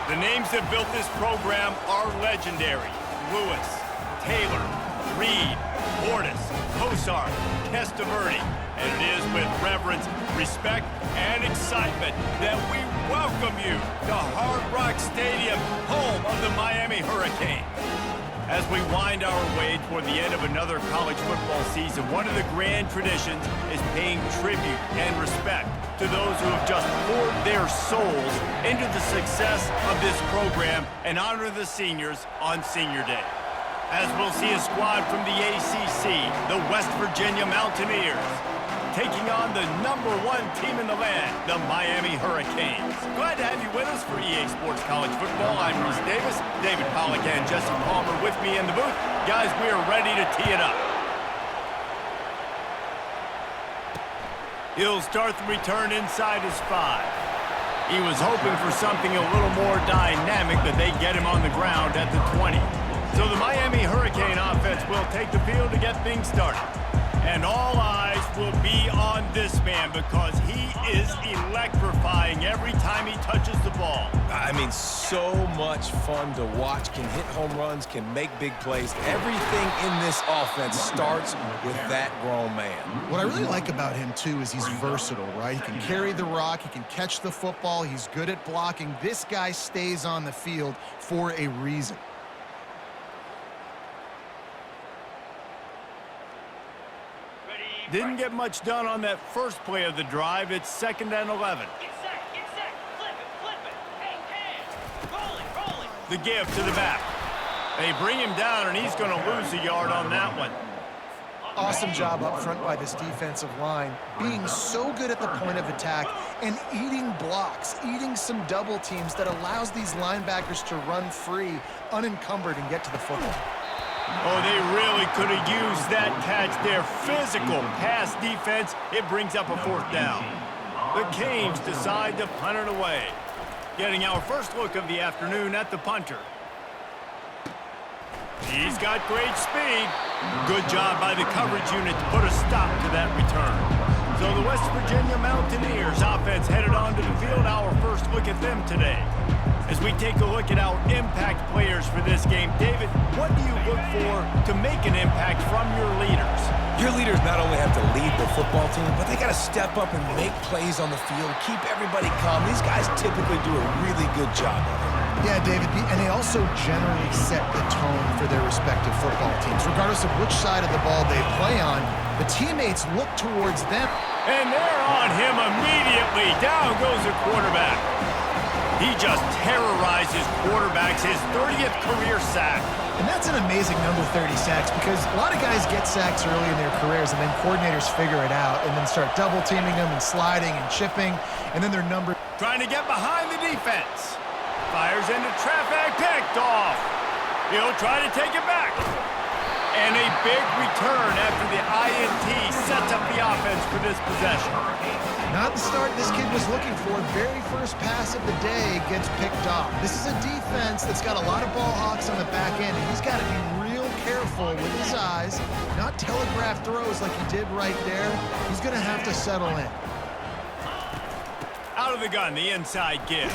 The names that built this program are legendary. Lewis, Taylor, Reed, Portis, Kosar, Testaverde. And it is with reverence, respect, and excitement that we welcome you to Hard Rock Stadium, home of the Miami Hurricanes. As we wind our way toward the end of another college football season, one of the grand traditions is paying tribute and respect to those who have just poured their souls into the success of this program and honor the seniors on Senior Day. As we'll see a squad from the ACC, the West Virginia Mountaineers, taking on the #1 team in the land, the Miami Hurricanes. Glad to have you with us for EA Sports College Football. I'm Reese Davis, David Pollack and Jesse Palmer with me in the booth. Guys, we are ready to tee it up. He'll start the return inside his 5. He was hoping for something a little more dynamic, but they get him on the ground at the 20. So the Miami Hurricane offense will take the field to get things started. And all eyes will be on this man because he is electrifying every time he touches the ball. I mean, so much fun to watch. Can hit home runs, can make big plays. Everything in this offense starts with that grown man. What I really like about him, too, is he's versatile, right? He can carry the rock, he can catch the football, he's good at blocking. This guy stays on the field for a reason. Didn't get much done on that first play of the drive. It's 2nd and 11. Get set, flip it. Hey, hands, roll it. The give to the back. They bring him down, and he's going to lose a yard on that one. Awesome job up front by this defensive line, being so good at the point of attack and eating blocks, eating some double teams that allows these linebackers to run free, unencumbered, and get to the football. Oh, they really could have used that catch there. Physical pass defense. It brings up a 4th down. The Canes decide to punt it away. Getting our first look of the afternoon at the punter. He's got great speed. Good job by the coverage unit to put a stop to that return. So the West Virginia Mountaineers offense headed onto the field. Our first look at them today. As we take a look at our impact players for this game, David, what do you look for to make an impact from your leaders? Your leaders not only have to lead the football team, but they got to step up and make plays on the field, keep everybody calm. These guys typically do a really good job of it. Yeah, David, and they also generally set the tone for their respective football teams. Regardless of which side of the ball they play on, the teammates look towards them. And they're on him immediately. Down goes the quarterback. He just terrorizes quarterbacks, his 30th career sack. And that's an amazing number, 30 sacks, because a lot of guys get sacks early in their careers, and then coordinators figure it out and then start double-teaming them and sliding and chipping, and then their number... Trying to get behind the defense. Fires into traffic, picked off. He'll try to take it back. And a big return after the INT sets up the offense for this possession. Not the start this kid was looking for. Very first pass of the day gets picked off. This is a defense that's got a lot of ball hawks on the back end, and he's got to be real careful with his eyes, not telegraph throws like he did right there. He's going to have to settle in. Out of the gun, the inside give.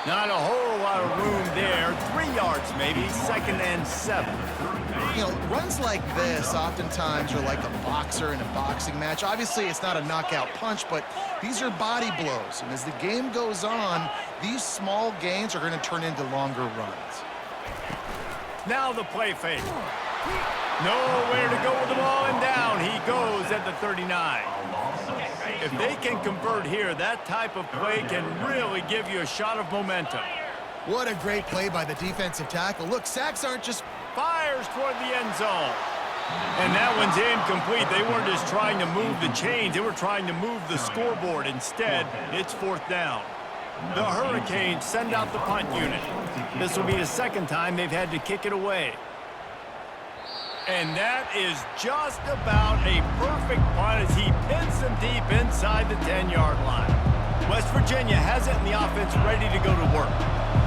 Not a whole lot of room there. 3 yards maybe, 2nd and 7. You know, runs like this oftentimes are like a boxer in a boxing match. Obviously, it's not a knockout punch, but these are body blows. And as the game goes on, these small gains are going to turn into longer runs. Now the play fake. Nowhere to go with the ball, and down he goes at the 39. If they can convert here, that type of play can really give you a shot of momentum. What a great play by the defensive tackle. Look, sacks aren't just... Fires toward the end zone. And that one's incomplete. They weren't just trying to move the chains. They were trying to move the scoreboard. Instead, it's 4th down. The Hurricanes send out the punt unit. This will be the 2nd time they've had to kick it away. And that is just about a perfect punt as he pins them deep inside the 10-yard line. West Virginia has it in the offense ready to go to work.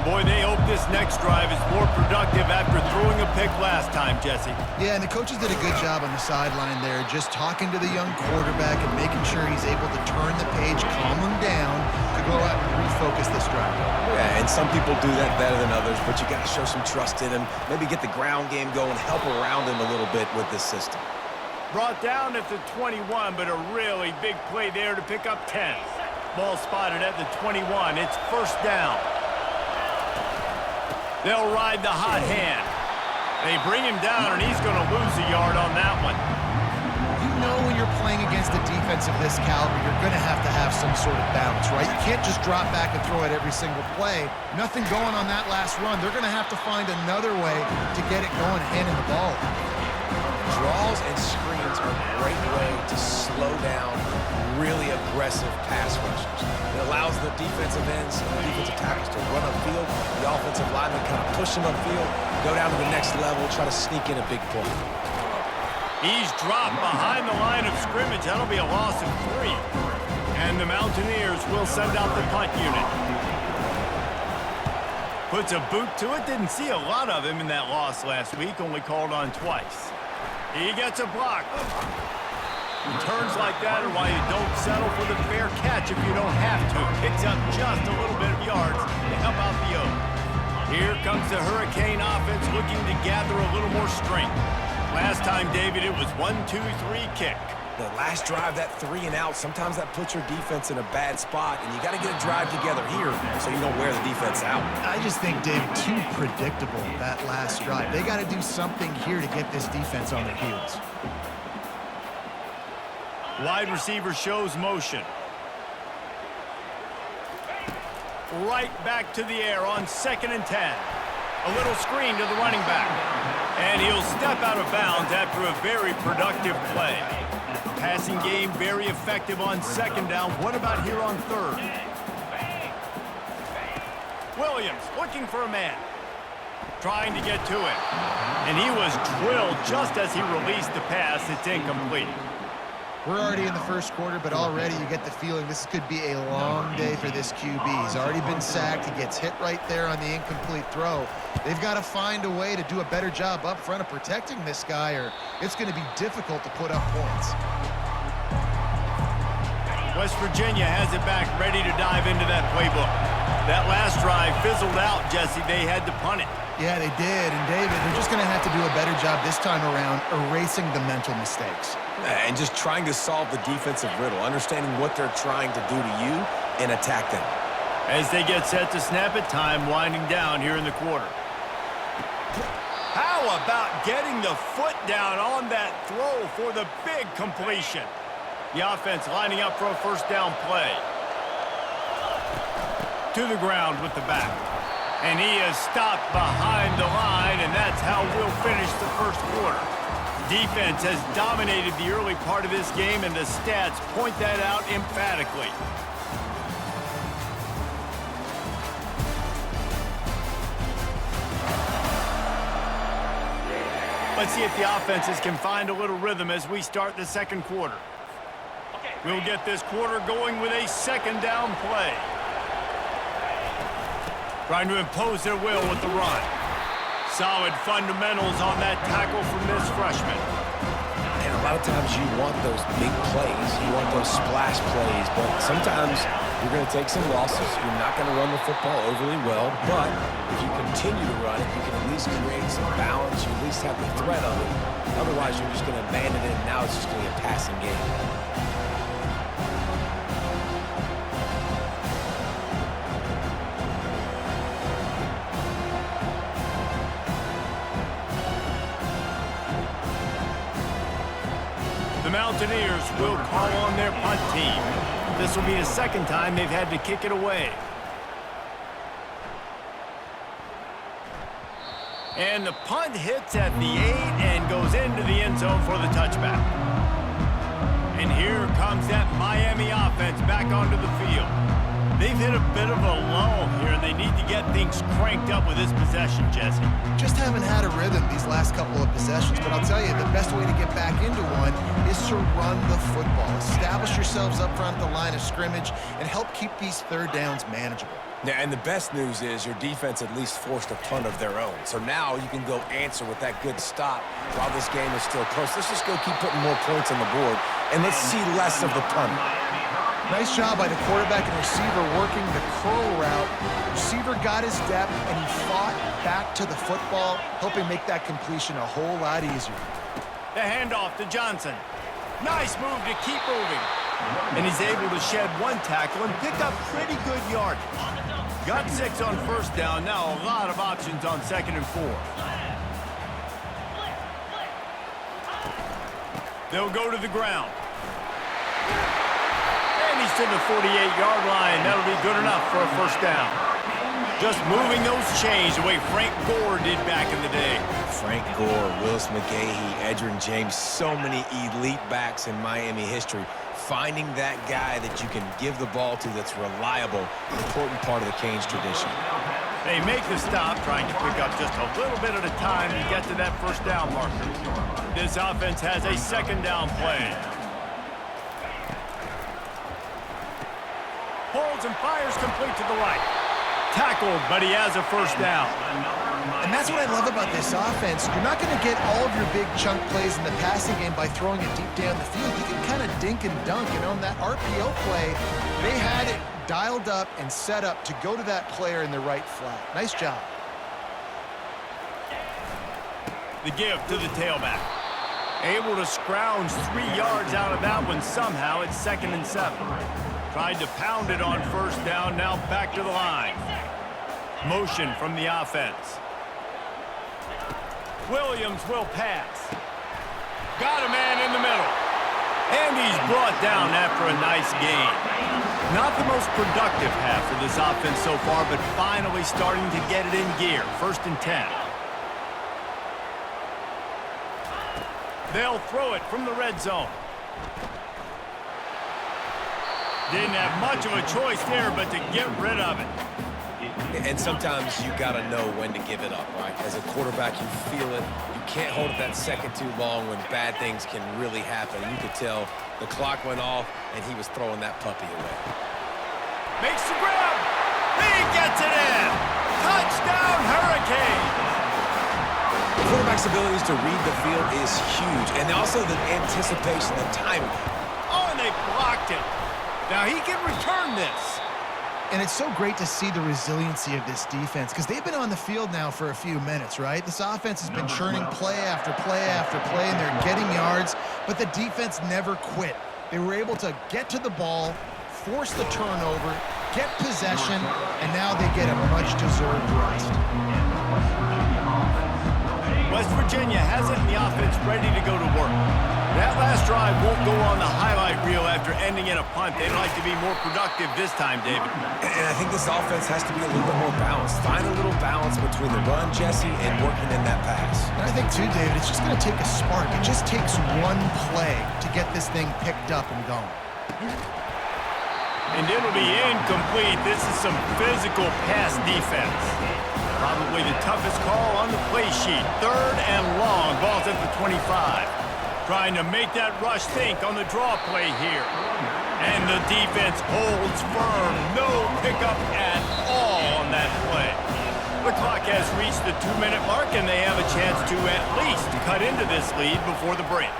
Boy, they hope this next drive is more productive after throwing a pick last time, Jesse. Yeah, and the coaches did a good job on the sideline there, just talking to the young quarterback and making sure he's able to turn the page, calm him down, to go out and refocus this drive. Yeah, and And some people do that better than others, but you got to show some trust in him. Maybe get the ground game going, help around him a little bit with this system. Brought down at the 21, but a really big play there to pick up 10. Ball spotted at the 21. It's first down. They'll ride the hot hand. They bring him down, and he's going to lose a yard on that one. You know when you're playing against a defense of this caliber, you're going to have some sort of balance, right? You can't just drop back and throw it every single play. Nothing going on that last run. They're going to have to find another way to get it going, handing the ball. Draws and screens are a great way to slow down really aggressive pass rushers. It allows the defensive ends and the defensive tackles to run upfield. The offensive linemen kind of push them upfield, go down to the next level, try to sneak in a big play. He's dropped behind the line of scrimmage. That'll be a loss of 3. And the Mountaineers will send out the punt unit. Puts a boot to it. Didn't see a lot of him in that loss last week. Only called on twice. He gets a block. Returns like that are why you don't settle for the fair catch if you don't have to. Picks up just a little bit of yards to help out the O. Here comes the Hurricane offense looking to gather a little more strength. Last time, David, it was 1-2-3 kick. The last drive, that 3 and out, sometimes that puts your defense in a bad spot, and you got to get a drive together here so you don't wear the defense out. I just think, Dave, too predictable, that last drive. They got to do something here to get this defense on their heels. Wide receiver shows motion. Right back to the air on 2nd and 10. A little screen to the running back. And he'll step out of bounds after a very productive play. Passing game very effective on 2nd down. What about here on 3rd? Williams looking for a man. Trying to get to it. And he was drilled just as he released the pass. It's incomplete. We're already in the first quarter, but already you get the feeling this could be a long day for this QB. He's already been sacked. He gets hit right there on the incomplete throw. They've got to find a way to do a better job up front of protecting this guy, or it's going to be difficult to put up points. West Virginia has it back, ready to dive into that playbook. That last drive fizzled out, Jesse. They had to punt it. Yeah, they did. And, David, they're just going to have to do a better job this time around erasing the mental mistakes. And just trying to solve the defensive riddle, understanding what they're trying to do to you and attack them. As they get set to snap it, time winding down here in the quarter. How about getting the foot down on that throw for the big completion? The offense lining up for a first down play. To the ground with the back. And he is stopped behind the line, and that's how we'll finish the first quarter. Defense has dominated the early part of this game, and the stats point that out emphatically. Let's see if the offenses can find a little rhythm as we start the second quarter. We'll get this quarter going with a 2nd down play. Trying to impose their will with the run. Solid fundamentals on that tackle from this freshman. And a lot of times you want those big plays. You want those splash plays. But sometimes you're going to take some losses. You're not going to run the football overly well. But if you continue to run it, you can at least create some balance. You at least have the threat of it. Otherwise, you're just going to abandon it, and now it's just going to be a passing game. Mountaineers will call on their punt team. This will be the 2nd time they've had to kick it away. And the punt hits at the 8 and goes into the end zone for the touchback. And here comes that Miami offense back onto the field. They've hit a bit of a lull here, and they need to get things cranked up with this possession, Jesse. Just haven't had a rhythm these last couple of possessions, but I'll tell you, the best way to get back into one is to run the football. Establish yourselves up front at the line of scrimmage and help keep these 3rd downs manageable. Yeah, and the best news is your defense at least forced a punt of their own. So now you can go answer with that good stop while this game is still close. Let's just go keep putting more points on the board, and let's see less of the punt. Nice job by the quarterback and receiver working the curl route. Receiver got his depth, and he fought back to the football, helping make that completion a whole lot easier. The handoff to Johnson. Nice move to keep moving. And he's able to shed one tackle and pick up pretty good yardage. Got 6 on first down. Now a lot of options on 2nd and 4. They'll go to the ground. And he's to the 48-yard line. That'll be good enough for a first down. Just moving those chains the way Frank Gore did back in the day. Frank Gore, Willis McGahee, Edgerrin James, so many elite backs in Miami history. Finding that guy that you can give the ball to that's reliable, important part of the Canes tradition. They make the stop, trying to pick up just a little bit at a time to get to that first down marker. This offense has a 2nd down play. Holds and fires complete to the right. Tackled, but he has a first down. And that's what I love about this offense. You're not going to get all of your big chunk plays in the passing game by throwing it deep down the field. You can kind of dink and dunk, and on that RPO play, they had it dialed up and set up to go to that player in the right flat. Nice job. The give to the tailback. Able to scrounge 3 yards out of that one somehow. It's 2nd and 7. Tried to pound it on first down, now back to the line. Motion from the offense. Williams will pass. Got a man in the middle. And he's brought down after a nice gain. Not the most productive half for this offense so far, but finally starting to get it in gear. 1st and 10. They'll throw it from the red zone. Didn't have much of a choice there, but to get rid of it. And sometimes you got to know when to give it up, right? As a quarterback, you feel it. You can't hold it that second too long when bad things can really happen. You could tell the clock went off, and he was throwing that puppy away. Makes the grab. He gets it in. Touchdown, Hurricanes. The quarterback's abilities to read the field is huge, and also the anticipation, the timing. Oh, and they blocked it. Now he can return this. And it's so great to see the resiliency of this defense because they've been on the field now for a few minutes, right? This offense has been churning play after play after play, and they're getting yards, but the defense never quit. They were able to get to the ball, force the turnover, get possession, and now they get a much-deserved rest. West Virginia has it in the offense ready to go to work. That last drive won't go on the highlight reel after ending in a punt. They'd like to be more productive this time, David. And I think this offense has to be a little bit more balanced. Find a little balance between the run, Jesse, and working in that pass. And I think, too, David, it's just going to take a spark. It just takes one play to get this thing picked up and going. And it'll be incomplete. This is some physical pass defense. Probably the toughest call on the play sheet. 3rd and long. Ball's at the 25. Trying to make that rush think on the draw play here. And the defense holds firm. No pickup at all on that play. The clock has reached the 2-minute mark, and they have a chance to at least cut into this lead before the break.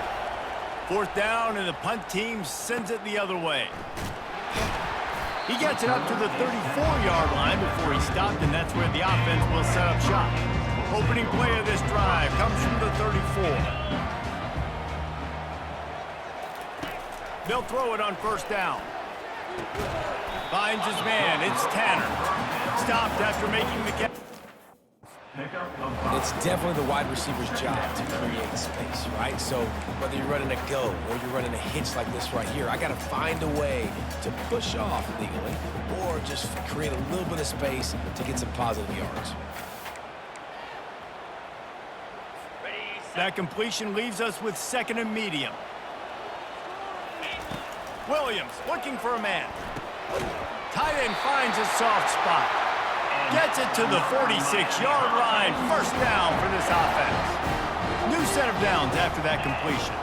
4th down, and the punt team sends it the other way. He gets it up to the 34-yard line before he stopped, and that's where the offense will set up shop. Opening play of this drive comes from the 34. They'll throw it on first down. Finds his man. It's Tanner. Stopped after making the catch. It's definitely the wide receiver's job to create space, right? So whether you're running a go or you're running a hitch like this right here, I got to find a way to push off legally or just create a little bit of space to get some positive yards. That completion leaves us with 2nd and medium. Williams looking for a man. Tight end finds a soft spot. Gets it to the 46-yard line. First down for this offense. New set of downs after that completion.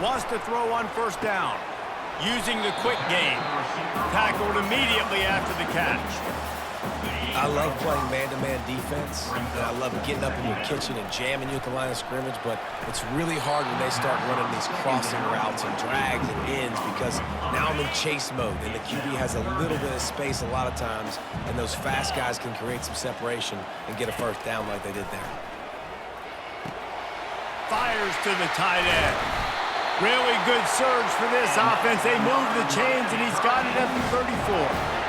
Wants to throw on first down. Using the quick game. Tackled immediately after the catch. I love playing man-to-man defense, and I love getting up in your kitchen and jamming you at the line of scrimmage, but it's really hard when they start running these crossing routes and drags and ends because now I'm in chase mode, and the QB has a little bit of space a lot of times, and those fast guys can create some separation and get a first down like they did there. Fires to the tight end. Really good surge for this offense. They move the chains, and he's got it at the 34.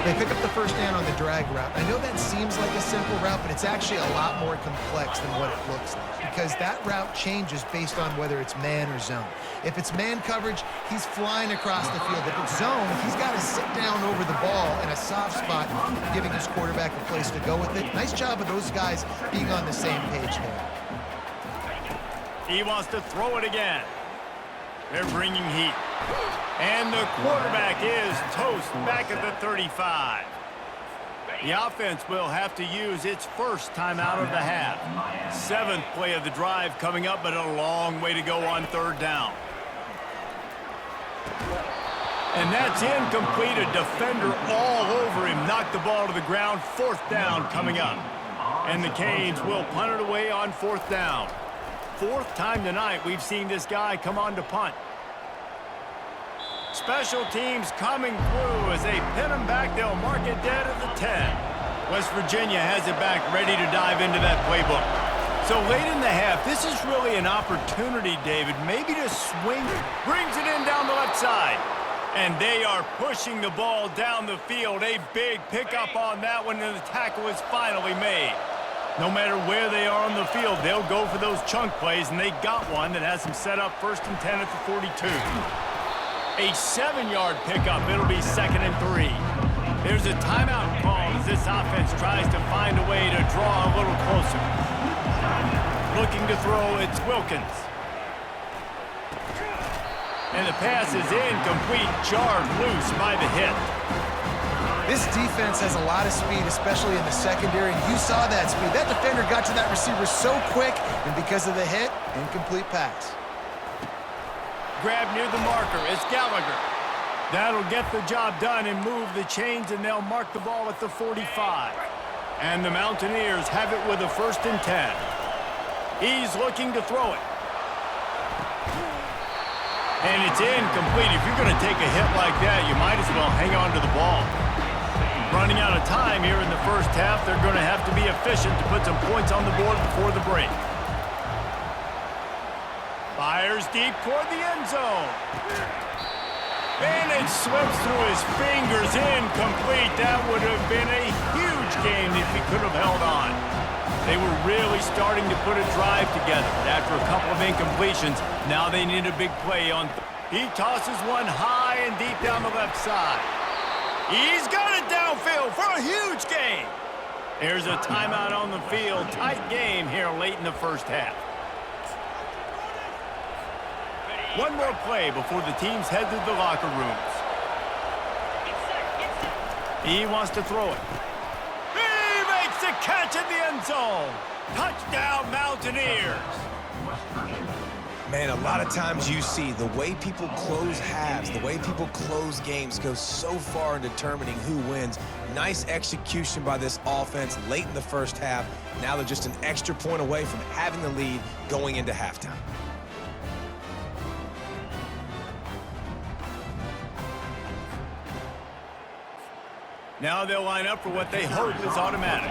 They pick up the first down on the drag route. I know that seems like a simple route, but it's actually a lot more complex than what it looks like because that route changes based on whether it's man or zone. If it's man coverage, he's flying across the field. If it's zone, he's got to sit down over the ball in a soft spot, giving his quarterback a place to go with it. Nice job of those guys being on the same page there. He wants to throw it again. They're bringing heat. And the quarterback is toast back at the 35. The offense will have to use its first timeout of the half. 7th play of the drive coming up, but a long way to go on 3rd down. And that's incomplete. A defender all over him. Knocked the ball to the ground. 4th down coming up. And the Canes will punt it away on 4th down. 4th time tonight we've seen this guy come on to punt. Special teams coming through as they pin him back. They'll mark it dead at the 10. West Virginia has it back, ready to dive into that playbook. So late in the half, this is really an opportunity, David, maybe to swing. Brings it in down the left side. And they are pushing the ball down the field. A big pickup on that one, and the tackle is finally made. No matter where they are on the field, they'll go for those chunk plays, and they got one that has them set up 1st and 10 at the 42. A 7-yard pickup. It'll be 2nd and 3. There's a timeout call as this offense tries to find a way to draw a little closer. Looking to throw, it's Wilkins. And the pass is incomplete, jarred loose by the hit. This defense has a lot of speed, especially in the secondary, and you saw that speed. That defender got to that receiver so quick, and because of the hit, incomplete pass. Grab near the marker. It's Gallagher. That'll get the job done and move the chains, and they'll mark the ball at the 45. And the Mountaineers have it with a 1st and 10. He's looking to throw it. And it's incomplete. If you're going to take a hit like that, you might as well hang on to the ball. Running out of time here in the first half. They're going to have to be efficient to put some points on the board before the break. Fires deep toward the end zone. And it slips through his fingers. Incomplete. That would have been a huge game if he could have held on. They were really starting to put a drive together. But after a couple of incompletions, now they need a big play on. He tosses one high and deep down the left side. He's got it downfield for a huge gain. There's a timeout on the field. Tight game here late in the first half. One more play before the teams head to the locker rooms. He wants to throw it. He makes the catch in the end zone. Touchdown, Mountaineers. Man, a lot of times you see the way people close halves, the way people close games goes so far in determining who wins. Nice execution by this offense late in the first half. Now they're just an extra point away from having the lead going into halftime. Now they'll line up for what they hope is automatic.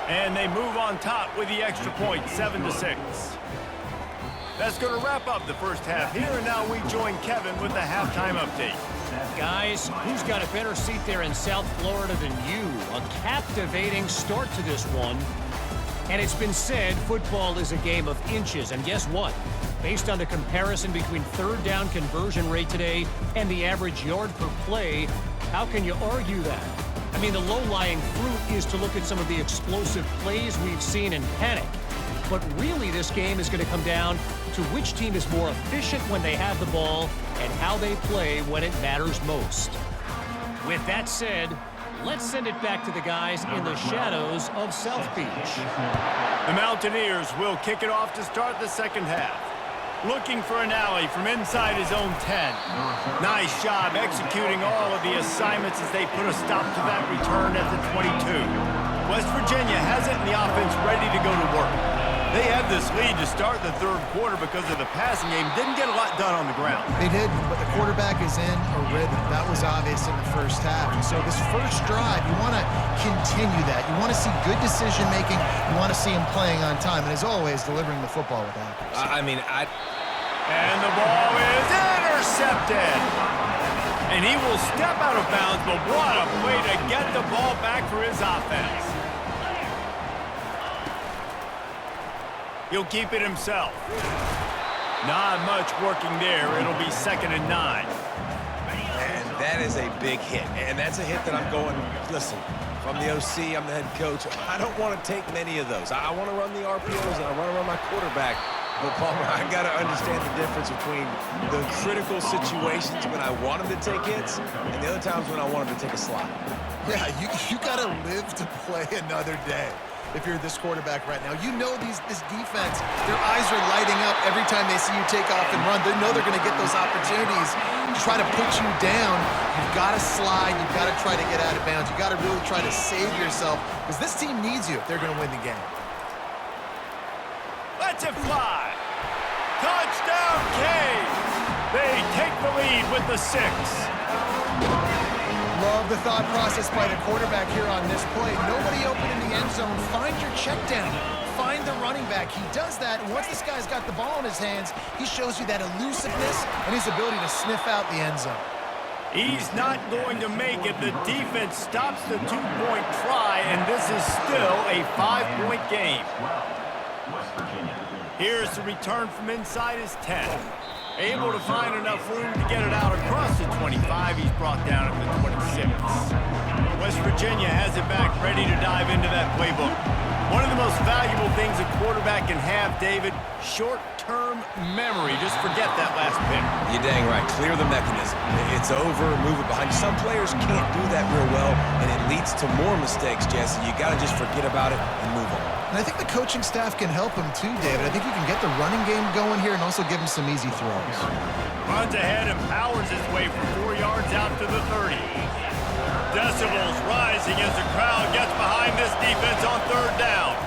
And they move on top with the extra point, 7-6. That's going to wrap up the first half here, and now we join Kevin with the halftime update. Guys, who's got a better seat there in South Florida than you? A captivating start to this one. And it's been said football is a game of inches, and guess what? Based on the comparison between 3rd down conversion rate today and the average yard per play, how can you argue that? I mean, the low-lying fruit is to look at some of the explosive plays we've seen in panic. But really, this game is going to come down to which team is more efficient when they have the ball and how they play when it matters most. With that said, let's send it back to the guys in the shadows of South Beach. The Mountaineers will kick it off to start the second half. looking for an alley from inside his own 10. Nice job executing all of the assignments as they put a stop to that return at the 22. West Virginia has it and the offense ready to go to work. They had this lead to start the third quarter because of the passing game. Didn't get a lot done on the ground. They did, but the quarterback is in a rhythm. That was obvious in the first half. And so this first drive, you want to continue that. You want to see good decision-making. You want to see him playing on time. And as always, delivering the football with accuracy. And the ball is intercepted. And he will step out of bounds, but what a way to get the ball back for his offense. He'll keep it himself. Not much working there. It'll be 2nd and 9. And that is a big hit. And that's a hit that I'm going, listen, from the OC, I'm the head coach. I don't want to take many of those. I want to run the RPOs and I want to run my quarterback. But, Palmer, I got to understand the difference between the critical situations when I want him to take hits and the other times when I want him to take a slide. Yeah, you got to live to play another day. If you're this quarterback right now, you know this defense, their eyes are lighting up every time they see you take off and run. They know they're going to get those opportunities to try to put you down. You've got to slide. You've got to try to get out of bounds. You've got to really try to save yourself because this team needs you if they're going to win the game. Lets it fly. Touchdown, Cade. They take the lead with the 6. Love the thought process by the quarterback here on this play. Nobody open in the end zone. Find your check down. Find the running back. He does that, and once this guy's got the ball in his hands, he shows you that elusiveness and his ability to sniff out the end zone. He's not going to make it. The defense stops the 2-point try, and this is still a 5-point game. Here's the return from inside his 10. Able to find enough room to get it out across the 25. He's brought down at the 26. West Virginia has it back, ready to dive into that playbook. One of the most valuable things a quarterback can have, David, short-term memory. Just forget that last pick. You're dang right. Clear the mechanism. It's over, move it behind you. Some players can't do that real well, and it leads to more mistakes, Jesse. You got to just forget about it and move on. And I think the coaching staff can help him too, David. I think you can get the running game going here and also give him some easy throws. Runs ahead and powers his way for 4 yards out to the 30. Decibels rising as the crowd gets behind this defense on 3rd down.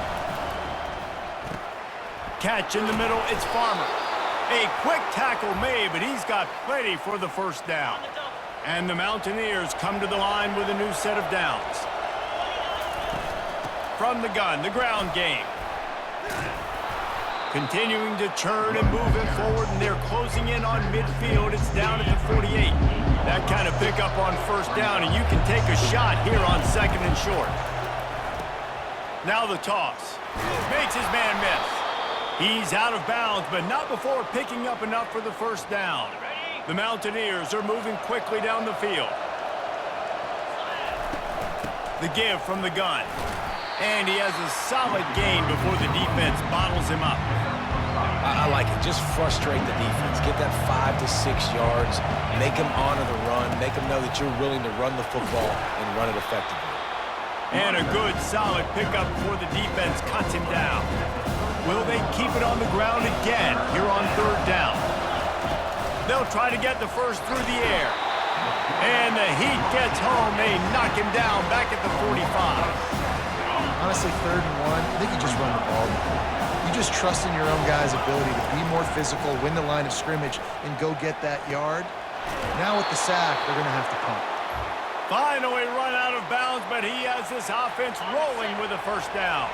Catch in the middle, it's Farmer. A quick tackle made, but he's got plenty for the 1st down. And the Mountaineers come to the line with a new set of downs. From the gun, the ground game. Continuing to churn and move it forward, and they're closing in on midfield. It's down at the 48. That kind of pickup on 1st down, and you can take a shot here on 2nd and short. Now the toss. Makes his man miss. He's out of bounds, but not before picking up enough for the 1st down. The Mountaineers are moving quickly down the field. The give from the gun. And he has a solid gain before the defense bottles him up. I like it. Just frustrate the defense. Get that 5 to 6 yards. Make them honor the run. Make them know that you're willing to run the football and run it effectively. And a good, solid pickup before the defense cuts him down. Will they keep it on the ground again here on 3rd down? They'll try to get the 1st through the air. And the heat gets home. They knock him down back at the 45. Honestly, 3rd and 1, I think you just run the ball. You just trust in your own guy's ability to be more physical, win the line of scrimmage, and go get that yard. Now with the sack, they're going to have to punt. Finally run out of bounds, but he has this offense rolling with a 1st down.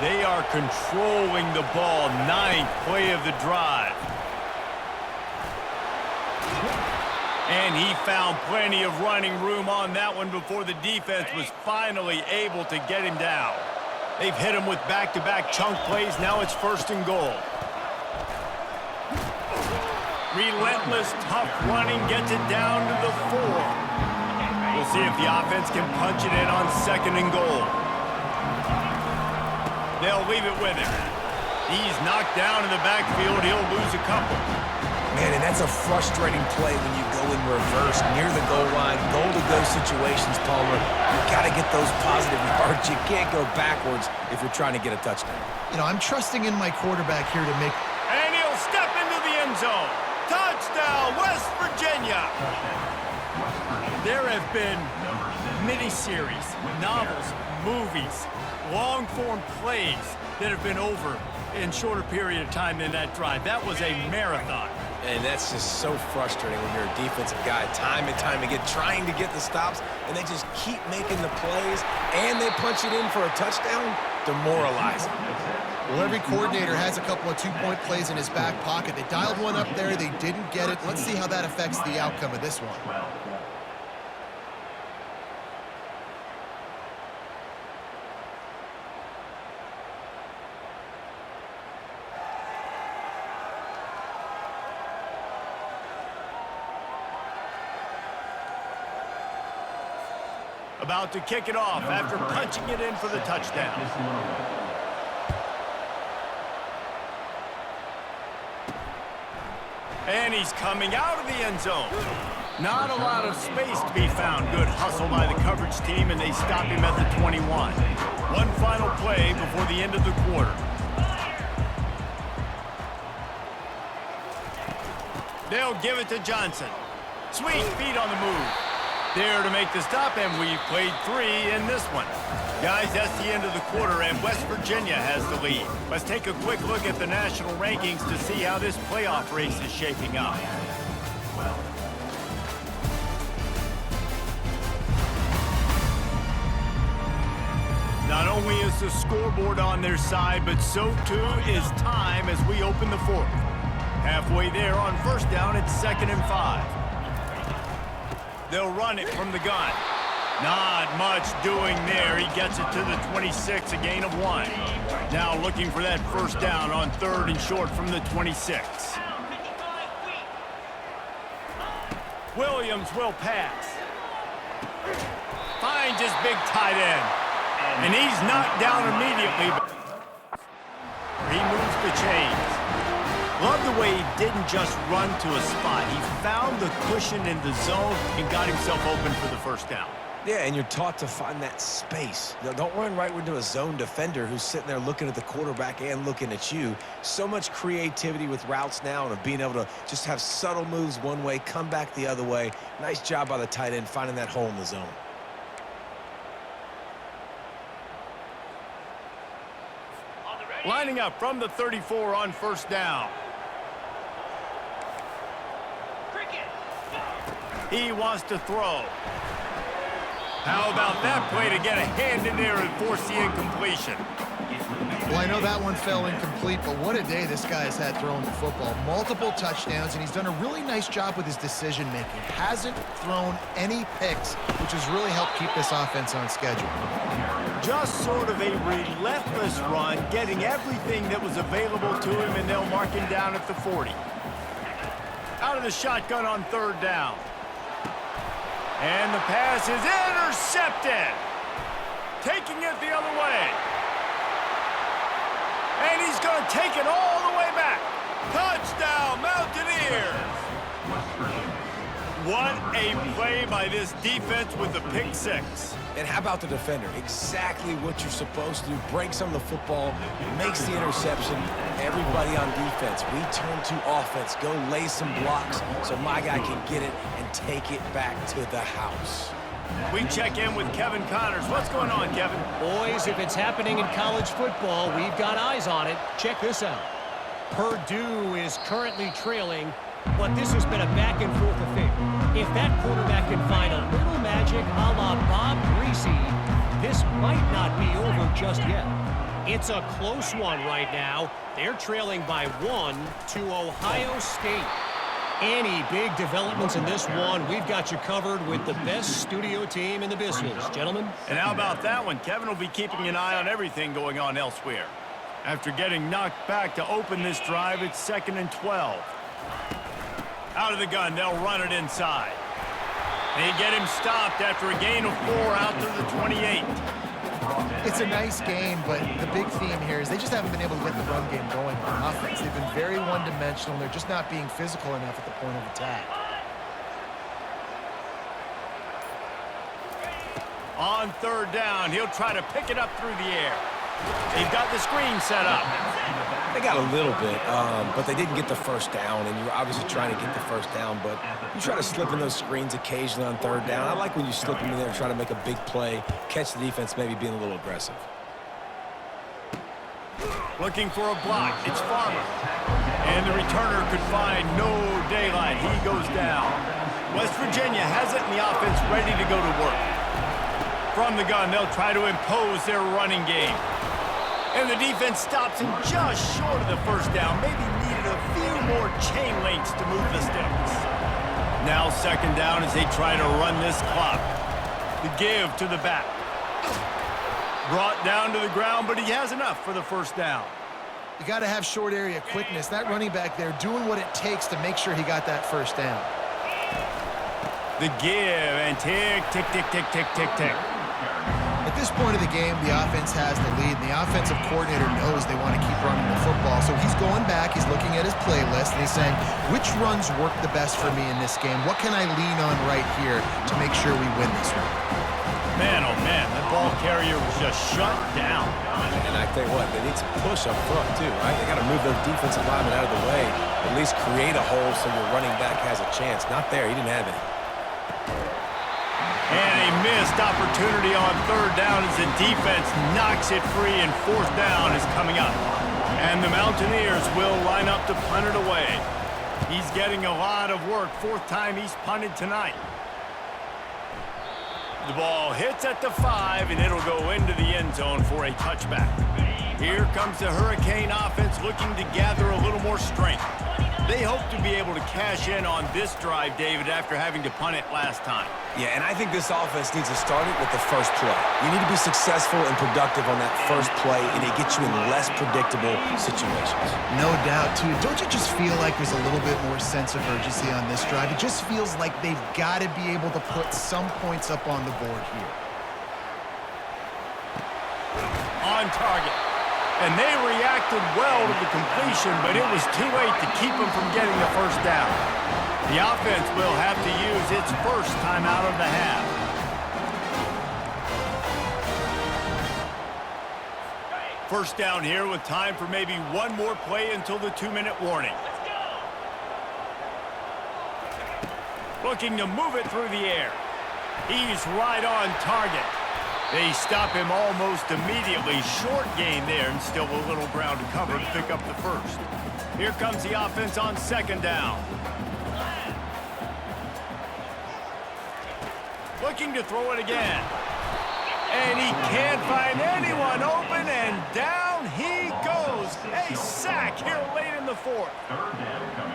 They are controlling the ball. 9th play of the drive. And he found plenty of running room on that one before the defense was finally able to get him down. They've hit him with back-to-back chunk plays. Now it's 1st and goal. Relentless, tough running gets it down to the 4. We'll see if the offense can punch it in on 2nd and goal. They'll leave it with him. He's knocked down in the backfield. He'll lose a couple. Man, and that's a frustrating play when you go in reverse near the goal line, goal-to-go situations, Palmer. You've got to get those positive yards. You can't go backwards if you're trying to get a touchdown. You know, I'm trusting in my quarterback here to make... And he'll step into the There have been miniseries, novels, movies, long-form plays that have been over in shorter period of time than that drive. That was a marathon. And that's just so frustrating when you're a defensive guy, time and time again, trying to get the stops, and they just keep making the plays, and they punch it in for a touchdown. Demoralizing. Well, every coordinator has a couple of two-point plays in his back pocket. They dialed one up there. They didn't get it. Let's see how that affects the outcome of this one. About to kick it off after punching it in for the touchdown. And he's coming out of the end zone. Not a lot of space to be found. Good hustle by the coverage team, and they stop him at the 21. One final play before the end of the quarter. They'll give it to Johnson. Sweet feet on the move. There to make the stop, and we played 3 in this one. Guys, that's the end of the quarter, and West Virginia has the lead. Let's take a quick look at the national rankings to see how this playoff race is shaping up. Not only is the scoreboard on their side, but so too is time as we open the fourth. Halfway there on first down, it's 2nd and 5. They'll run it from the gun. Not much doing there. He gets it to the 26, a gain of 1. Now looking for that first down on 3rd and short from the 26. Williams will pass. Finds his big tight end. And he's knocked down immediately. He moves the chains. Love the way he didn't just run to a spot. He found the cushion in the zone and got himself open for the first down. Yeah, and you're taught to find that space. Don't run right into a zone defender who's sitting there looking at the quarterback and looking at you. So much creativity with routes now and being able to just have subtle moves one way, come back the other way. Nice job by the tight end finding that hole in the zone. Lining up from the 34 on first down. He wants to throw. How about that play to get a hand in there and force the incompletion? Well, I know that one fell incomplete, but what a day this guy has had throwing the football. Multiple touchdowns, and he's done a really nice job with his decision-making. Hasn't thrown any picks, which has really helped keep this offense on schedule. Just sort of a relentless run, getting everything that was available to him, and they'll mark him down at the 40. Out of the shotgun on 3rd down. And the pass is intercepted. Taking it the other way. And he's going to take it all the way back. Touchdown, Mountaineers. What a play by this defense with the pick 6. And how about the defender? Exactly what you're supposed to do. Breaks on the football, makes the interception. Everybody on defense, we turn to offense. Go lay some blocks so my guy can get it and take it back to the house. We check in with Kevin Connors. What's going on, Kevin? Boys, if it's happening in college football, we've got eyes on it. Check this out. Purdue is currently trailing, but this has been a back-and-forth affair. If that quarterback can find a little magic a la Bob Greasy, this might not be over just yet. It's a close one right now. They're trailing by 1 to Ohio State. Any big developments in this one, we've got you covered with the best studio team in the business, gentlemen. And how about that one? Kevin will be keeping an eye on everything going on elsewhere. After getting knocked back to open this drive, it's 2nd and 12. Out of the gun, they'll run it inside. They get him stopped after a gain of 4 out to the 28. It's a nice game, but the big theme here is they just haven't been able to get the run game going on offense. They've been very one-dimensional, and they're just not being physical enough at the point of attack. On 3rd down, he'll try to pick it up through the air. They've got the screen set up. They got a little bit, but they didn't get the first down, and you're obviously trying to get the first down, but you try to slip in those screens occasionally on third down. I like when you slip them in there and try to make a big play, catch the defense maybe being a little aggressive. Looking for a block. It's Farmer. And the returner could find no daylight. He goes down. West Virginia has it in the offense ready to go to work. From the gun, they'll try to impose their running game. And the defense stops him just short of the first down. Maybe needed a few more chain links to move the sticks. Now second down as they try to run this clock. The give to the back. Brought down to the ground, but he has enough for the first down. You got to have short area quickness. That running back there doing what it takes to make sure he got that first down. The give, and tick, tick, tick, tick, tick, tick, tick. At this point of the game, the offense has the lead, and the offensive coordinator knows they want to keep running the football. So he's going back, he's looking at his playlist, and he's saying, which runs work the best for me in this game? What can I lean on right here to make sure we win this one? Man, oh man, that ball carrier was just shut down. And I tell you what, they need some push up front too, right? They got to move those defensive linemen out of the way, at least create a hole so your running back has a chance. Not there, he didn't have any. And a missed opportunity on third down as the defense knocks it free, and fourth down is coming up. And the Mountaineers will line up to punt it away. He's getting a lot of work. Fourth time he's punted tonight. The ball hits at the 5, and it'll go into the end zone for a touchback. Here comes the Hurricane offense looking to gather a little more strength. They hope to be able to cash in on this drive, David, after having to punt it last time. Yeah, and I think this offense needs to start it with the first play. You need to be successful and productive on that first play, and it gets you in less predictable situations. No doubt, too. Don't you just feel like there's a little bit more sense of urgency on this drive? It just feels like they've got to be able to put some points up on the board here. On target. And they reacted well to the completion, but it was too late to keep them from getting the first down. The offense will have to use its first timeout of the half. First down here with time for maybe one more play until the 2-minute warning. Looking to move it through the air. He's right on target. They stop him almost immediately. Short gain there, and still a little ground to cover to pick up the first. Here comes the offense on second down. Looking to throw it again. And he can't find anyone open, and down he goes. A sack here late in the fourth.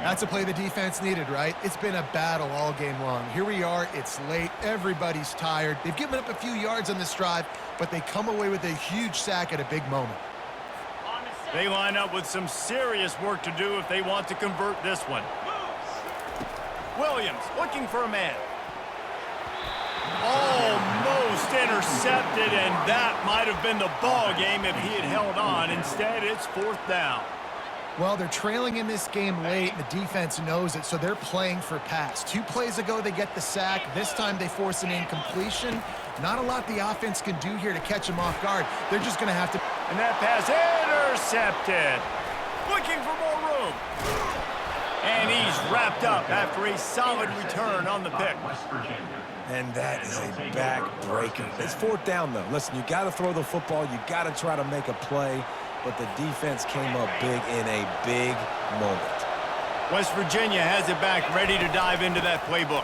That's a play the defense needed, right? It's been a battle all game long. Here we are, it's late, everybody's tired. They've given up a few yards on this drive, but they come away with a huge sack at a big moment. They line up with some serious work to do if they want to convert this one. Williams looking for a man. Almost intercepted, and that might have been the ball game if he had held on. Instead, it's fourth down. Well, they're trailing in this game late, and the defense knows it, so they're playing for pass. 2 plays ago, they get the sack. This time, they force an incompletion. Not a lot the offense can do here to catch them off guard. They're just going to have to... And that pass intercepted. Looking for more room. And he's wrapped up after a solid return on the pick. And that is a back-breaker. It's fourth down, though. Listen, you got to throw the football. You got to try to make a play. But the defense came up big in a big moment. West Virginia has it back, ready to dive into that playbook.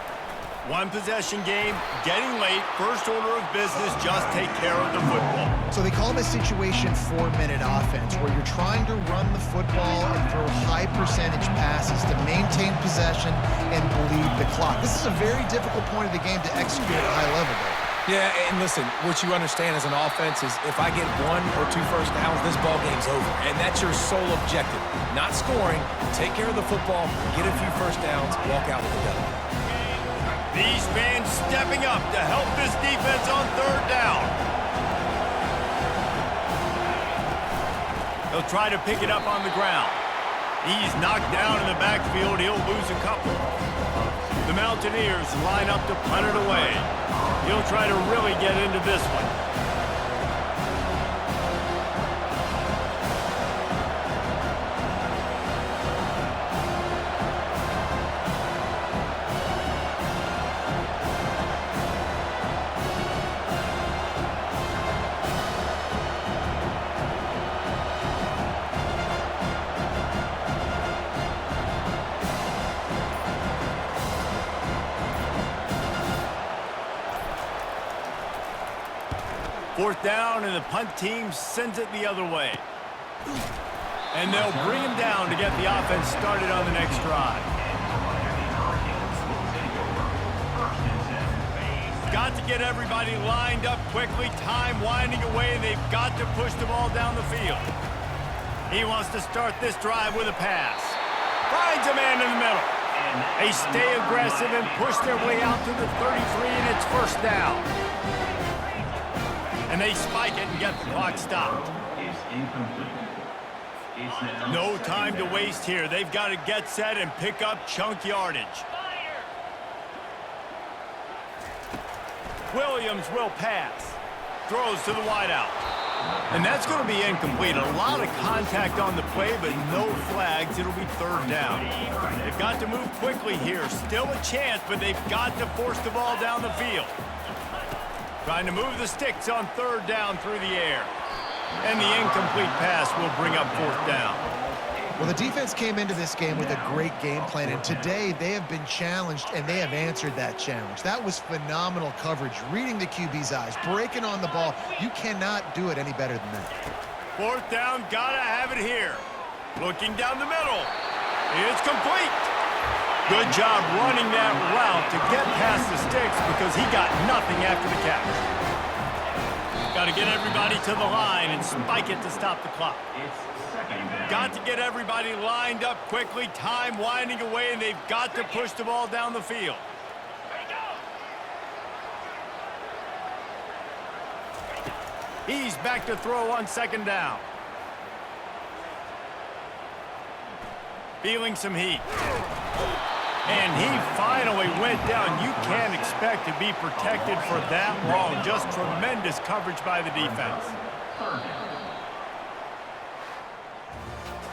One possession game, getting late, first order of business, just take care of the football. So they call this situation 4-minute offense, where you're trying to run the football and throw high percentage passes to maintain possession and bleed the clock. This is a very difficult point of the game to execute at a high level, though. Yeah, and listen, what you understand as an offense is if I get 1 or 2 first downs, this ball game's over. And that's your sole objective. Not scoring, take care of the football, get a few first downs, walk out with a W. These fans stepping up to help this defense on third down. They'll try to pick it up on the ground. He's knocked down in the backfield. He'll lose a couple. The Mountaineers line up to punt it away. He'll try to really get into this one. 4th down, and the punt team sends it the other way. And they'll bring him down to get the offense started on the next drive. Got to get everybody lined up quickly. Time winding away, and they've got to push the ball down the field. He wants to start this drive with a pass. Finds a man in the middle. They stay aggressive and push their way out to the 33, and it's 1st down. And they spike it and get the clock stopped. No time to waste here. They've got to get set and pick up chunk yardage. Williams will pass. Throws to the wideout. And that's going to be incomplete. A lot of contact on the play, but no flags. It'll be 3rd down. They've got to move quickly here. Still a chance, but they've got to force the ball down the field. Trying to move the sticks on 3rd down through the air. And the incomplete pass will bring up 4th down. Well, the defense came into this game with a great game plan, and today they have been challenged, and they have answered that challenge. That was phenomenal coverage, reading the QB's eyes, breaking on the ball. You cannot do it any better than that. 4th down, gotta have it here. Looking down the middle. It's complete. Good job running that route to get past the sticks because he got nothing after the catch. Got to get everybody to the line and spike it to stop the clock. Got to get everybody lined up quickly. Time winding away, and they've got to push the ball down the field. He's back to throw on 2nd down. Feeling some heat. And he finally went down. You can't expect to be protected for that long. Just tremendous coverage by the defense.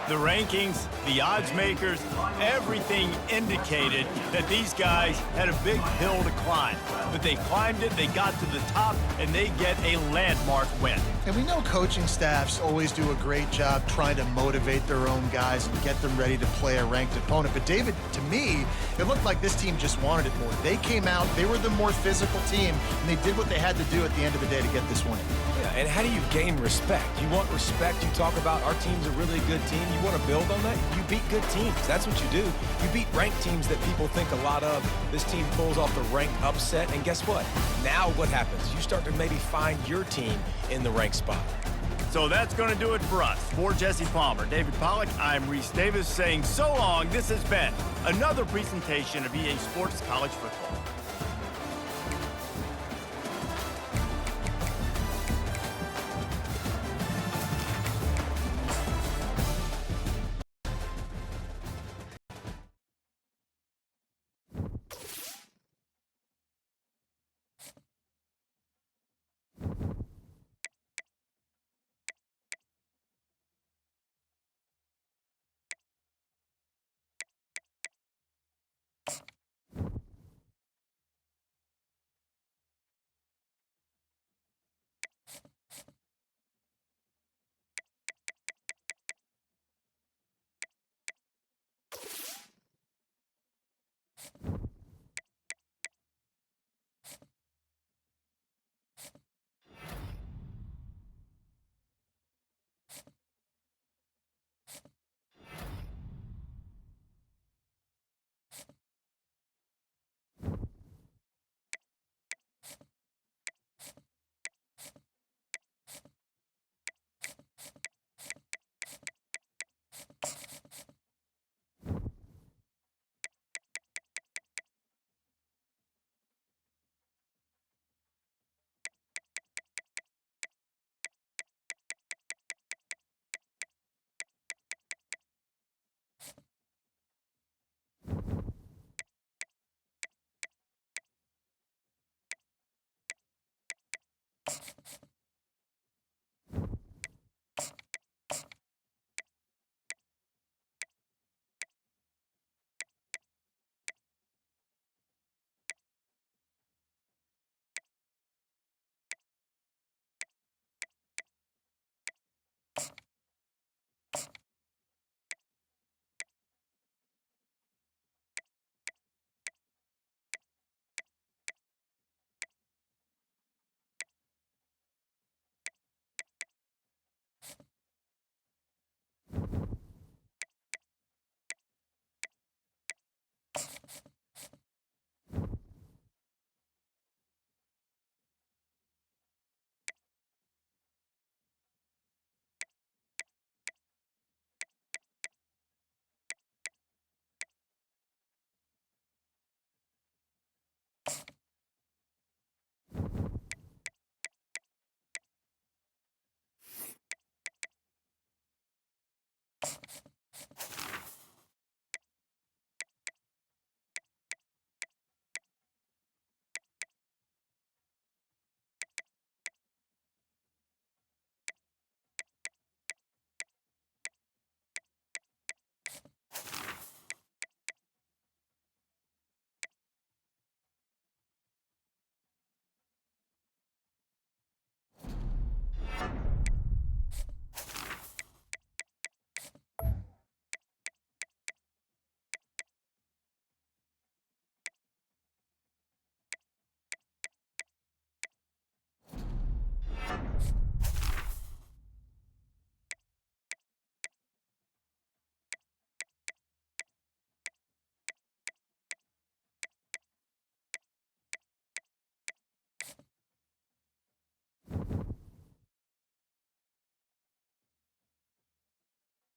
The rankings, the odds makers, everything indicated that these guys had a big hill to climb. But they climbed it, they got to the top, and they get a landmark win. And we know coaching staffs always do a great job trying to motivate their own guys and get them ready to play a ranked opponent. But David, to me, it looked like this team just wanted it more. They came out, they were the more physical team, and they did what they had to do at the end of the day to get this win. Yeah, and how do you gain respect? You want respect, you talk about our team's a really good team. You want to build on that? You beat good teams. That's what you do. You beat ranked teams that people think a lot of. This team pulls off the ranked upset, and guess what? Now what happens? You start to maybe find your team in the ranked spot. So that's going to do it for us. For Jesse Palmer, David Pollack, I'm Reese Davis saying so long. This has been another presentation of EA Sports College Football.